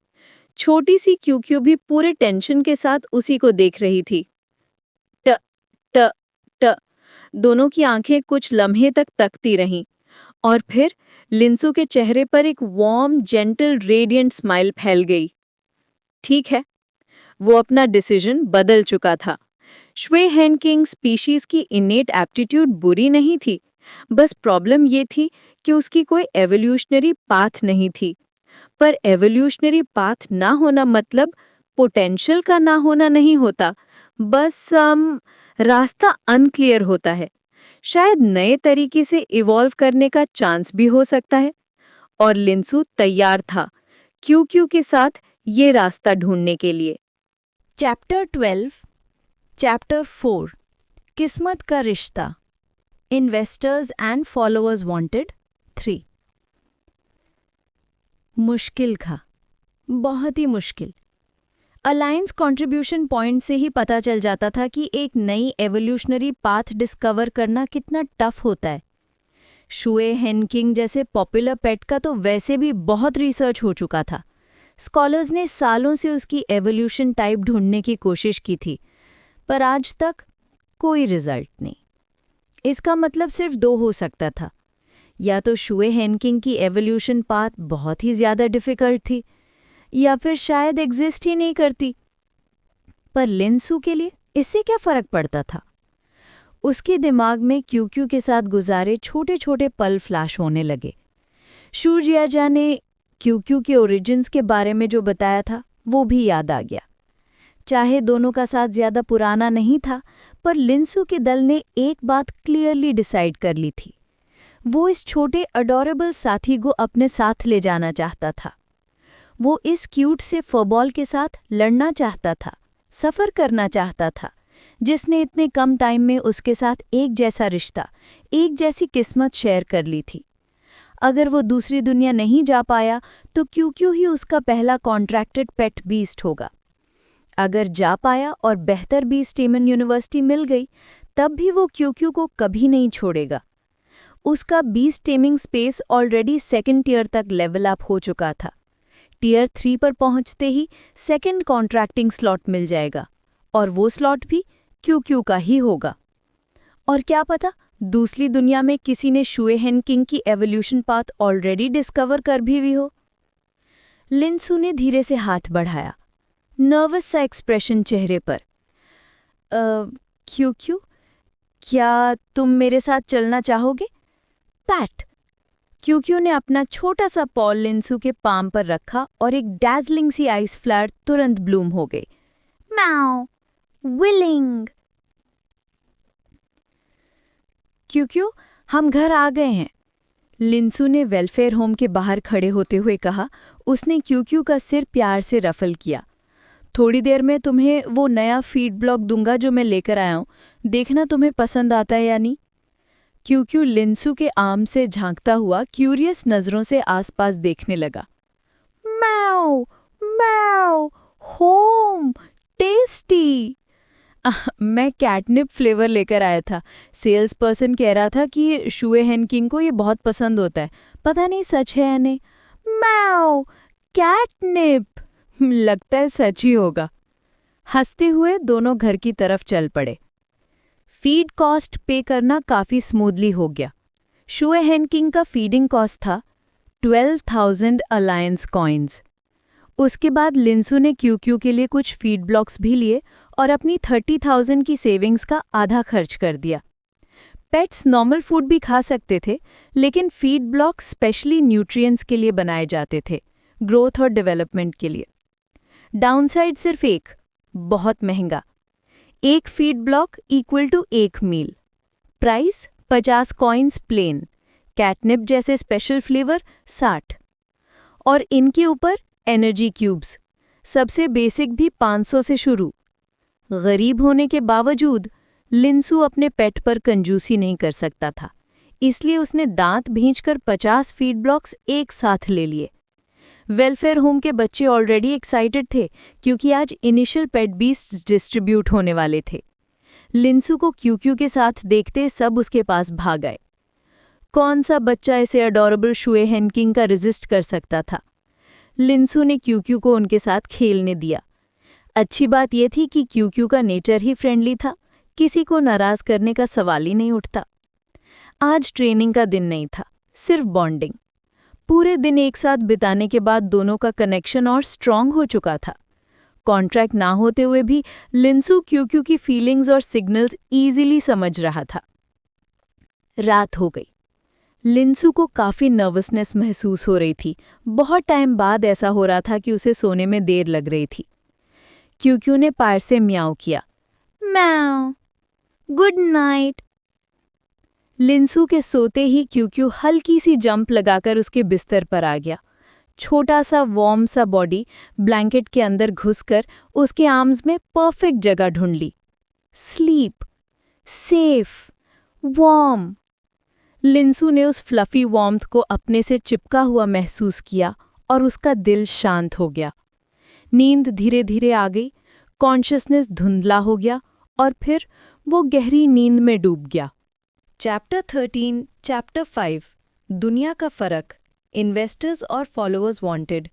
छोटी सी क्यू क्यू भी पूरे टेंशन के साथ उसी को देख रही थी। ट ट ट दोनों की आंखें कुछ लम्हे तक तकती रहीं, और फिर लिंसू के चेहरे पर एक वार्म, जेंटल, रेडिएंट स्माइल फैल गई। ठीक है, वो अपना डिसीजन बदल चुका था। श्वे हेन किंग स्पीशीज की इनेट एप्टीट्यूड बुरी नहीं थी, बस प्रॉब्लम ये थी कि उसकी कोई एवोल्यूशनरी पाथ नहीं थी। पर एवोल्यूशनरी पाथ ना होना मतलब पोटेंशियल का ना होना नहीं होता, बस रास्ता अनक्लियर होता है। शायद नए तरीके से इवॉल्व करने का चांस भी हो सकता है, और लिंसू तैयार था क्यू क्यू के साथ ये रास्ता ढूंढने के लिए। चैप्टर 12, चैप्टर 4, किस्मत का रिश्ता, इन्वेस्टर्स एंड फॉलोअर्स वांटेड 3। मुश्किल था, बहुत ही मुश्किल। अलायंस कंट्रीब्यूशन पॉइंट से ही पता चल जाता था कि एक नई एवोल्यूशनरी पाथ डिस्कवर करना कितना टफ होता है। शुए हेनकिंग जैसे पॉपुलर पेट का तो वैसे भी बहुत रिसर्च हो चुका था। स्कॉलर्स ने सालों से उसकी एवोल्यूशन टाइप ढूंढने की कोशिश की थी, पर आज तक कोई रिजल्ट नहीं। इसका मतलब सिर्फ 2 हो सकता था, या तो शुए हेनकिंग की एवोल्यूशन पाथ बहुत ही ज़्यादा डिफ़िकल्ट थी, या फिर शायद एग्जिस्ट ही नहीं करती। पर लिंसू के लिए इससे क्या फ़र्क पड़ता था? उसके दिमाग में क्यू क्यू के साथ गुजारे छोटे छोटे पल फ्लैश होने लगे। शूजियाजा ने क्यू क्यू के ओरिजिन्स के बारे में जो बताया था वो भी याद आ गया। चाहे दोनों का साथ ज़्यादा पुराना नहीं था, पर लिंसू के दल ने एक बात क्लियरली डिसाइड कर ली थी। वो इस छोटे अडोरेबल साथी को अपने साथ ले जाना चाहता था। वो इस क्यूट से फुटबॉल के साथ लड़ना चाहता था, सफ़र करना चाहता था, जिसने इतने कम टाइम में उसके साथ एक जैसा रिश्ता, एक जैसी किस्मत शेयर कर ली थी। अगर वो दूसरी दुनिया नहीं जा पाया तो क्यू क्यू ही उसका पहला कॉन्ट्रैक्टेड पेट बीस्ट होगा। अगर जा पाया और बेहतर बीस्ट टेमन यूनिवर्सिटी मिल गई, तब भी वो क्यू क्यू को कभी नहीं छोड़ेगा। उसका beast taming space already 2nd tier तक लेवल अप हो चुका था। टियर 3 पर पहुंचते ही 2nd कॉन्ट्रैक्टिंग स्लॉट मिल जाएगा, और वो स्लॉट भी क्यू क्यू का ही होगा। और क्या पता, दूसरी दुनिया में किसी ने शुए हेनकिंग की एवोल्यूशन पाथ ऑलरेडी डिस्कवर कर भी हो। लिंसू ने धीरे से हाथ बढ़ाया, नर्वस सा एक्सप्रेशन चेहरे पर। क्यू क्यू, क्या तुम मेरे साथ चलना चाहोगे? पैट। क्यू क्यू ने अपना छोटा सा पॉल लिंसू के पाम पर रखा और एक डैज़लिंग सी आइस फ्लावर तुरंत ब्लूम हो गई। मैओ, विलिंग। क्यू क्यू, हम घर आ गए हैं, लिंसू ने वेलफेयर होम के बाहर खड़े होते हुए कहा। उसने क्यू क्यू का सिर प्यार से रफल किया। थोड़ी देर में तुम्हें वो नया फीड ब्लॉक दूंगा जो मैं लेकर आया हूं, देखना तुम्हें पसंद आता है या नहीं। क्यू क्यू लिंसू के आर्म से झांकता हुआ क्यूरियस नज़रों से आसपास देखने लगा। मैओ मैओ, होम, टेस्टी। मैं कैटनिप फ्लेवर लेकर आया था। सेल्स पर्सन कह रहा था कि शुए हेनकिंग को ये बहुत पसंद होता है। पता नहीं सच है या नहीं। मैओ, कैटनिप, लगता है सच ही होगा। हंसते हुए दोनों घर की तरफ चल पड़े। फीड कॉस्ट पे करना काफ़ी स्मूथली हो गया। शुए हेनकिंग का फीडिंग कॉस्ट था 12,000 अलायंस कॉइन्स। उसके बाद लिंसू ने क्यू क्यू के लिए कुछ फीड ब्लॉक्स भी लिए और अपनी 30,000 की सेविंग्स का आधा खर्च कर दिया। पेट्स नॉर्मल फूड भी खा सकते थे, लेकिन फीड ब्लॉक्स स्पेशली न्यूट्रिएंट्स के लिए बनाए जाते थे, ग्रोथ और डेवलपमेंट के लिए। डाउनसाइड सिर्फ एक, बहुत महंगा। एक feed block equal to 1 meal. Price 50 coins plain, catnip जैसे स्पेशल फ्लेवर 60। और इनके ऊपर एनर्जी क्यूब्स, सबसे बेसिक भी 500 से शुरू। गरीब होने के बावजूद लिंसू अपने पेट पर कंजूसी नहीं कर सकता था, इसलिए उसने दांत भींचकर 50 फीड ब्लॉक्स एक साथ ले लिए। वेलफेयर होम के बच्चे ऑलरेडी एक्साइटेड थे, क्योंकि आज इनिशियल पेट बीस्ट्स डिस्ट्रीब्यूट होने वाले थे। लिंसू को क्यूक्यू के साथ देखते सब उसके पास भाग आए। कौन सा बच्चा ऐसे अडोरेबल शुए हेनकिंग का रेजिस्ट कर सकता था। लिंसू ने क्यूक्यू को उनके साथ खेलने दिया। अच्छी बात यह थी कि क्यूक्यू का नेचर ही फ्रेंडली था, किसी को नाराज करने का सवाल ही नहीं उठता। आज ट्रेनिंग का दिन नहीं था, सिर्फ बॉन्डिंग। पूरे दिन एक साथ बिताने के बाद दोनों का कनेक्शन और स्ट्रांग हो चुका था। कॉन्ट्रैक्ट ना होते हुए भी लिंसू क्यूक्यू की फीलिंग्स और सिग्नल्स इजीली समझ रहा था। रात हो गई। लिंसू को काफी नर्वसनेस महसूस हो रही थी। बहुत टाइम बाद ऐसा हो रहा था कि उसे सोने में देर लग रही थी। क्यूक्यू ने पार से म्याऊ किया, म्याऊ, गुड नाइट। लिंसू के सोते ही क्यूक्यू हल्की सी जंप लगाकर उसके बिस्तर पर आ गया। छोटा सा वार्म सा बॉडी ब्लैंकेट के अंदर घुसकर उसके आर्म्स में परफेक्ट जगह ढूंढ ली। Sleep, safe, warm. लिंसू ने उस फ्लफी वार्मथ को अपने से चिपका हुआ महसूस किया और उसका दिल शांत हो गया। नींद धीरे धीरे आ गई, कॉन्शियसनेस धुंधला हो गया और फिर वो गहरी नींद में डूब गया। चैप्टर 13, चैप्टर 5, दुनिया का फ़र्क, इन्वेस्टर्स और फॉलोअर्स वांटेड।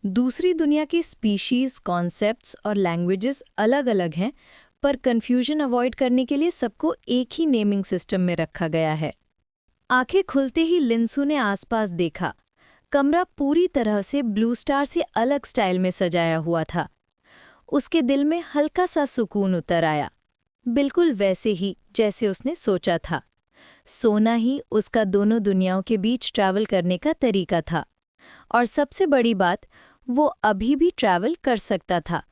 दूसरी दुनिया की स्पीशीज़, कॉन्सेप्ट्स और लैंग्वेजेस अलग अलग हैं, पर कन्फ्यूजन अवॉइड करने के लिए सबको एक ही नेमिंग सिस्टम में रखा गया है। आंखें खुलते ही लिंसू ने आसपास देखा। कमरा पूरी तरह से ब्लू स्टार से अलग स्टाइल में सजाया हुआ था। उसके दिल में हल्का सा सुकून उतर आया, बिल्कुल वैसे ही जैसे उसने सोचा था। सोना ही उसका दोनों दुनियाओं के बीच ट्रैवल करने का तरीका था। और सबसे बड़ी बात, वो अभी भी ट्रैवल कर सकता था।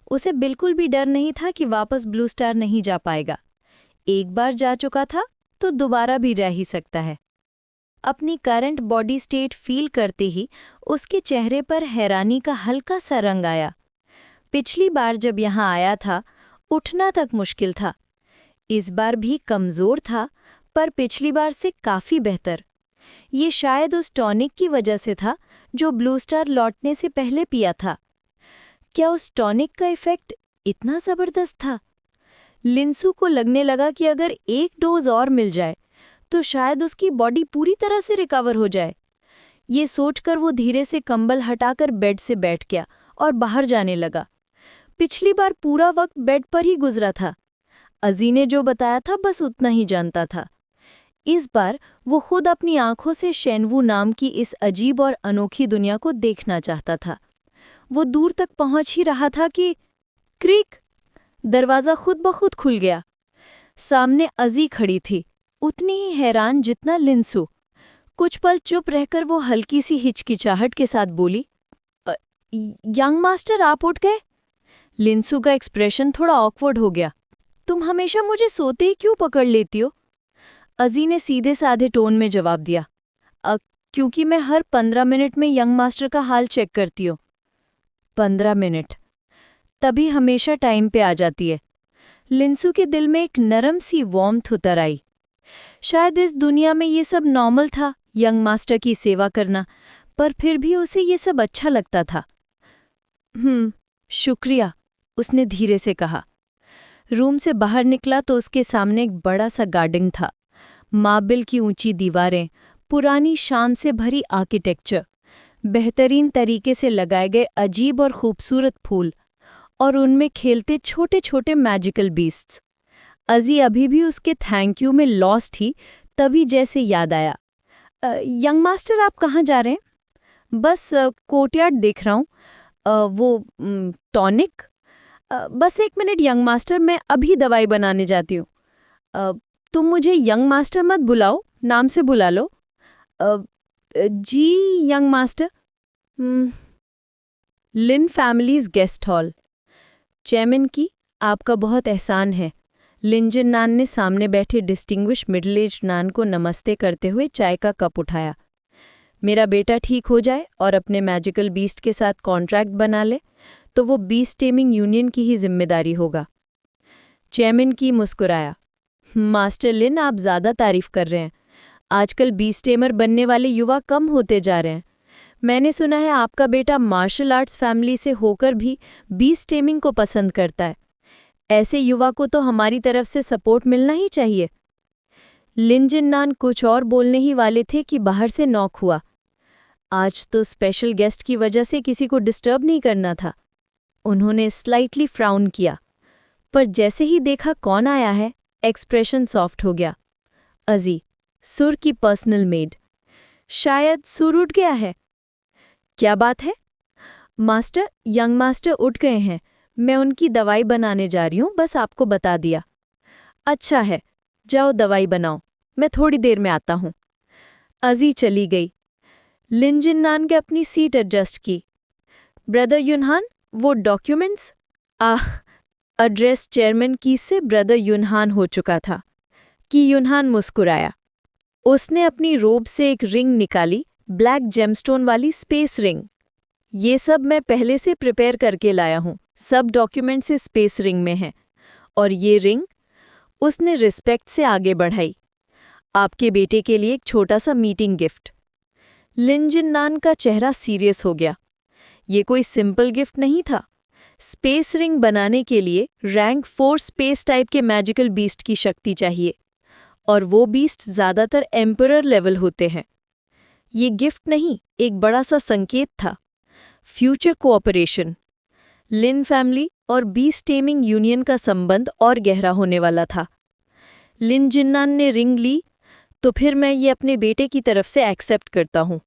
उसे बिल्कुल भी डर नहीं था कि वापस ब्लू स्टार नहीं जा पाएगा। एक बार जा चुका था तो दोबारा भी जा ही सकता है। अपनी करंट बॉडी स्टेट फील करते ही उसके चेहरे पर हैरानी का हल्का सा रंग आया। पिछली बार जब यहाँ आया था, उठना तक मुश्किल था। इस बार भी कमज़ोर था, पर पिछली बार से काफ़ी बेहतर। ये शायद उस टॉनिक की वजह से था जो ब्लू स्टार लौटने से पहले पिया था। क्या उस टॉनिक का इफ़ेक्ट इतना ज़बरदस्त था? लिंसू को लगने लगा कि अगर एक डोज और मिल जाए तो शायद उसकी बॉडी पूरी तरह से रिकवर हो जाए। ये सोचकर वो धीरे से कंबल हटाकर बेड से बैठ गया और बाहर जाने लगा। पिछली बार पूरा वक्त बेड पर ही गुजरा था। अज़ी ने जो बताया था बस उतना ही जानता था। इस बार वो खुद अपनी आंखों से शेनवू नाम की इस अजीब और अनोखी दुनिया को देखना चाहता था। वो दूर तक पहुंच ही रहा था कि क्रिक, दरवाज़ा खुद ब खुद खुल गया। सामने अज़ी खड़ी थी, उतनी ही हैरान जितना लिंसू। कुछ पल चुप रहकर वो हल्की सी हिचकिचाहट के साथ बोली, यंग मास्टर, आप उठ गए? लिंसू का एक्सप्रेशन थोड़ा ऑकवर्ड हो गया। तुम हमेशा मुझे सोते ही क्यों पकड़ लेती हो? अज़ी ने सीधे साधे टोन में जवाब दिया, क्योंकि मैं हर 15 मिनट में यंग मास्टर का हाल चेक करती हूँ। 15 मिनट, तभी हमेशा टाइम पे आ जाती है। लिंसू के दिल में एक नरम सी वार्मथ उतर आई। शायद इस दुनिया में ये सब नॉर्मल था, यंग मास्टर की सेवा करना, पर फिर भी उसे ये सब अच्छा लगता था। शुक्रिया, उसने धीरे से कहा। रूम से बाहर निकला तो उसके सामने एक बड़ा सा गार्डन था। मार्बल की ऊंची दीवारें, पुरानी शाम से भरी आर्किटेक्चर, बेहतरीन तरीके से लगाए गए अजीब और खूबसूरत फूल, और उनमें खेलते छोटे छोटे मैजिकल बीस्ट्स। अज़ी अभी भी उसके थैंक यू में लॉस्ट ही, तभी जैसे याद आया, यंग मास्टर, आप कहाँ जा रहे हैं? बस कोर्टयार्ड देख रहा हूँ। वो टॉनिक? बस 1 मिनट यंग मास्टर, मैं अभी दवाई बनाने जाती हूँ। तुम मुझे यंग मास्टर मत बुलाओ, नाम से बुला लो। जी यंग मास्टर। लिन फैमिलीज गेस्ट हॉल। चेयरमैन की, आपका बहुत एहसान है। लिन जिन्नान ने सामने बैठे डिस्टिंग्विश मिडिल एज नान को नमस्ते करते हुए चाय का कप उठाया। मेरा बेटा ठीक हो जाए और अपने मैजिकल बीस्ट के साथ कॉन्ट्रैक्ट बना ले तो वो बीस्ट टेमिंग यूनियन की ही जिम्मेदारी होगा। चेयरमैन की मुस्कुराया। मास्टर लिन, आप ज़्यादा तारीफ कर रहे हैं। आजकल बीस्ट टेमर बनने वाले युवा कम होते जा रहे हैं। मैंने सुना है आपका बेटा मार्शल आर्ट्स फैमिली से होकर भी बीस्ट टेमिंग को पसंद करता है। ऐसे युवा को तो हमारी तरफ से सपोर्ट मिलना ही चाहिए। लिन जिन्नान कुछ और बोलने ही वाले थे कि बाहर से नॉक हुआ। आज तो स्पेशल गेस्ट की वजह से किसी को डिस्टर्ब नहीं करना था। उन्होंने स्लाइटली फ्राउन किया, पर जैसे ही देखा कौन आया है, एक्सप्रेशन सॉफ्ट हो गया। अजी, सुर की पर्सनल मेड। शायद सुर उठ गया है। क्या बात है? मास्टर, यंग मास्टर उठ गए हैं। मैं उनकी दवाई बनाने जा रही हूँ, बस आपको बता दिया। अच्छा है, जाओ दवाई बनाओ, मैं थोड़ी देर में आता हूँ। अजी चली गई। लिन जिन्नान ने अपनी सीट एडजस्ट की। ब्रदर युनहान, वो डॉक्यूमेंट्स? एड्रेस चेयरमैन की से ब्रदर युनहान हो चुका था कि युनहान मुस्कुराया। उसने अपनी रोब से एक रिंग निकाली, ब्लैक जेमस्टोन वाली स्पेस रिंग। ये सब मैं पहले से प्रिपेयर करके लाया हूँ, सब डॉक्यूमेंट्स इस स्पेस रिंग में हैं। और ये रिंग, उसने रिस्पेक्ट से आगे बढ़ाई, आपके बेटे के लिए एक छोटा सा मीटिंग गिफ्ट। लिन जिन्नान का चेहरा सीरियस हो गया। ये कोई सिंपल गिफ्ट नहीं था। स्पेस रिंग बनाने के लिए रैंक 4 स्पेस टाइप के मैजिकल बीस्ट की शक्ति चाहिए, और वो बीस्ट ज़्यादातर एम्परर लेवल होते हैं। ये गिफ्ट नहीं, एक बड़ा सा संकेत था। Future cooperation. लिन फैमिली और बीस्ट टेमिंग यूनियन का संबंध और गहरा होने वाला था। लिन जिन्नान ने रिंग ली, तो फिर मैं ये अपने बेटे की तरफ से एक्सेप्ट करता हूँ।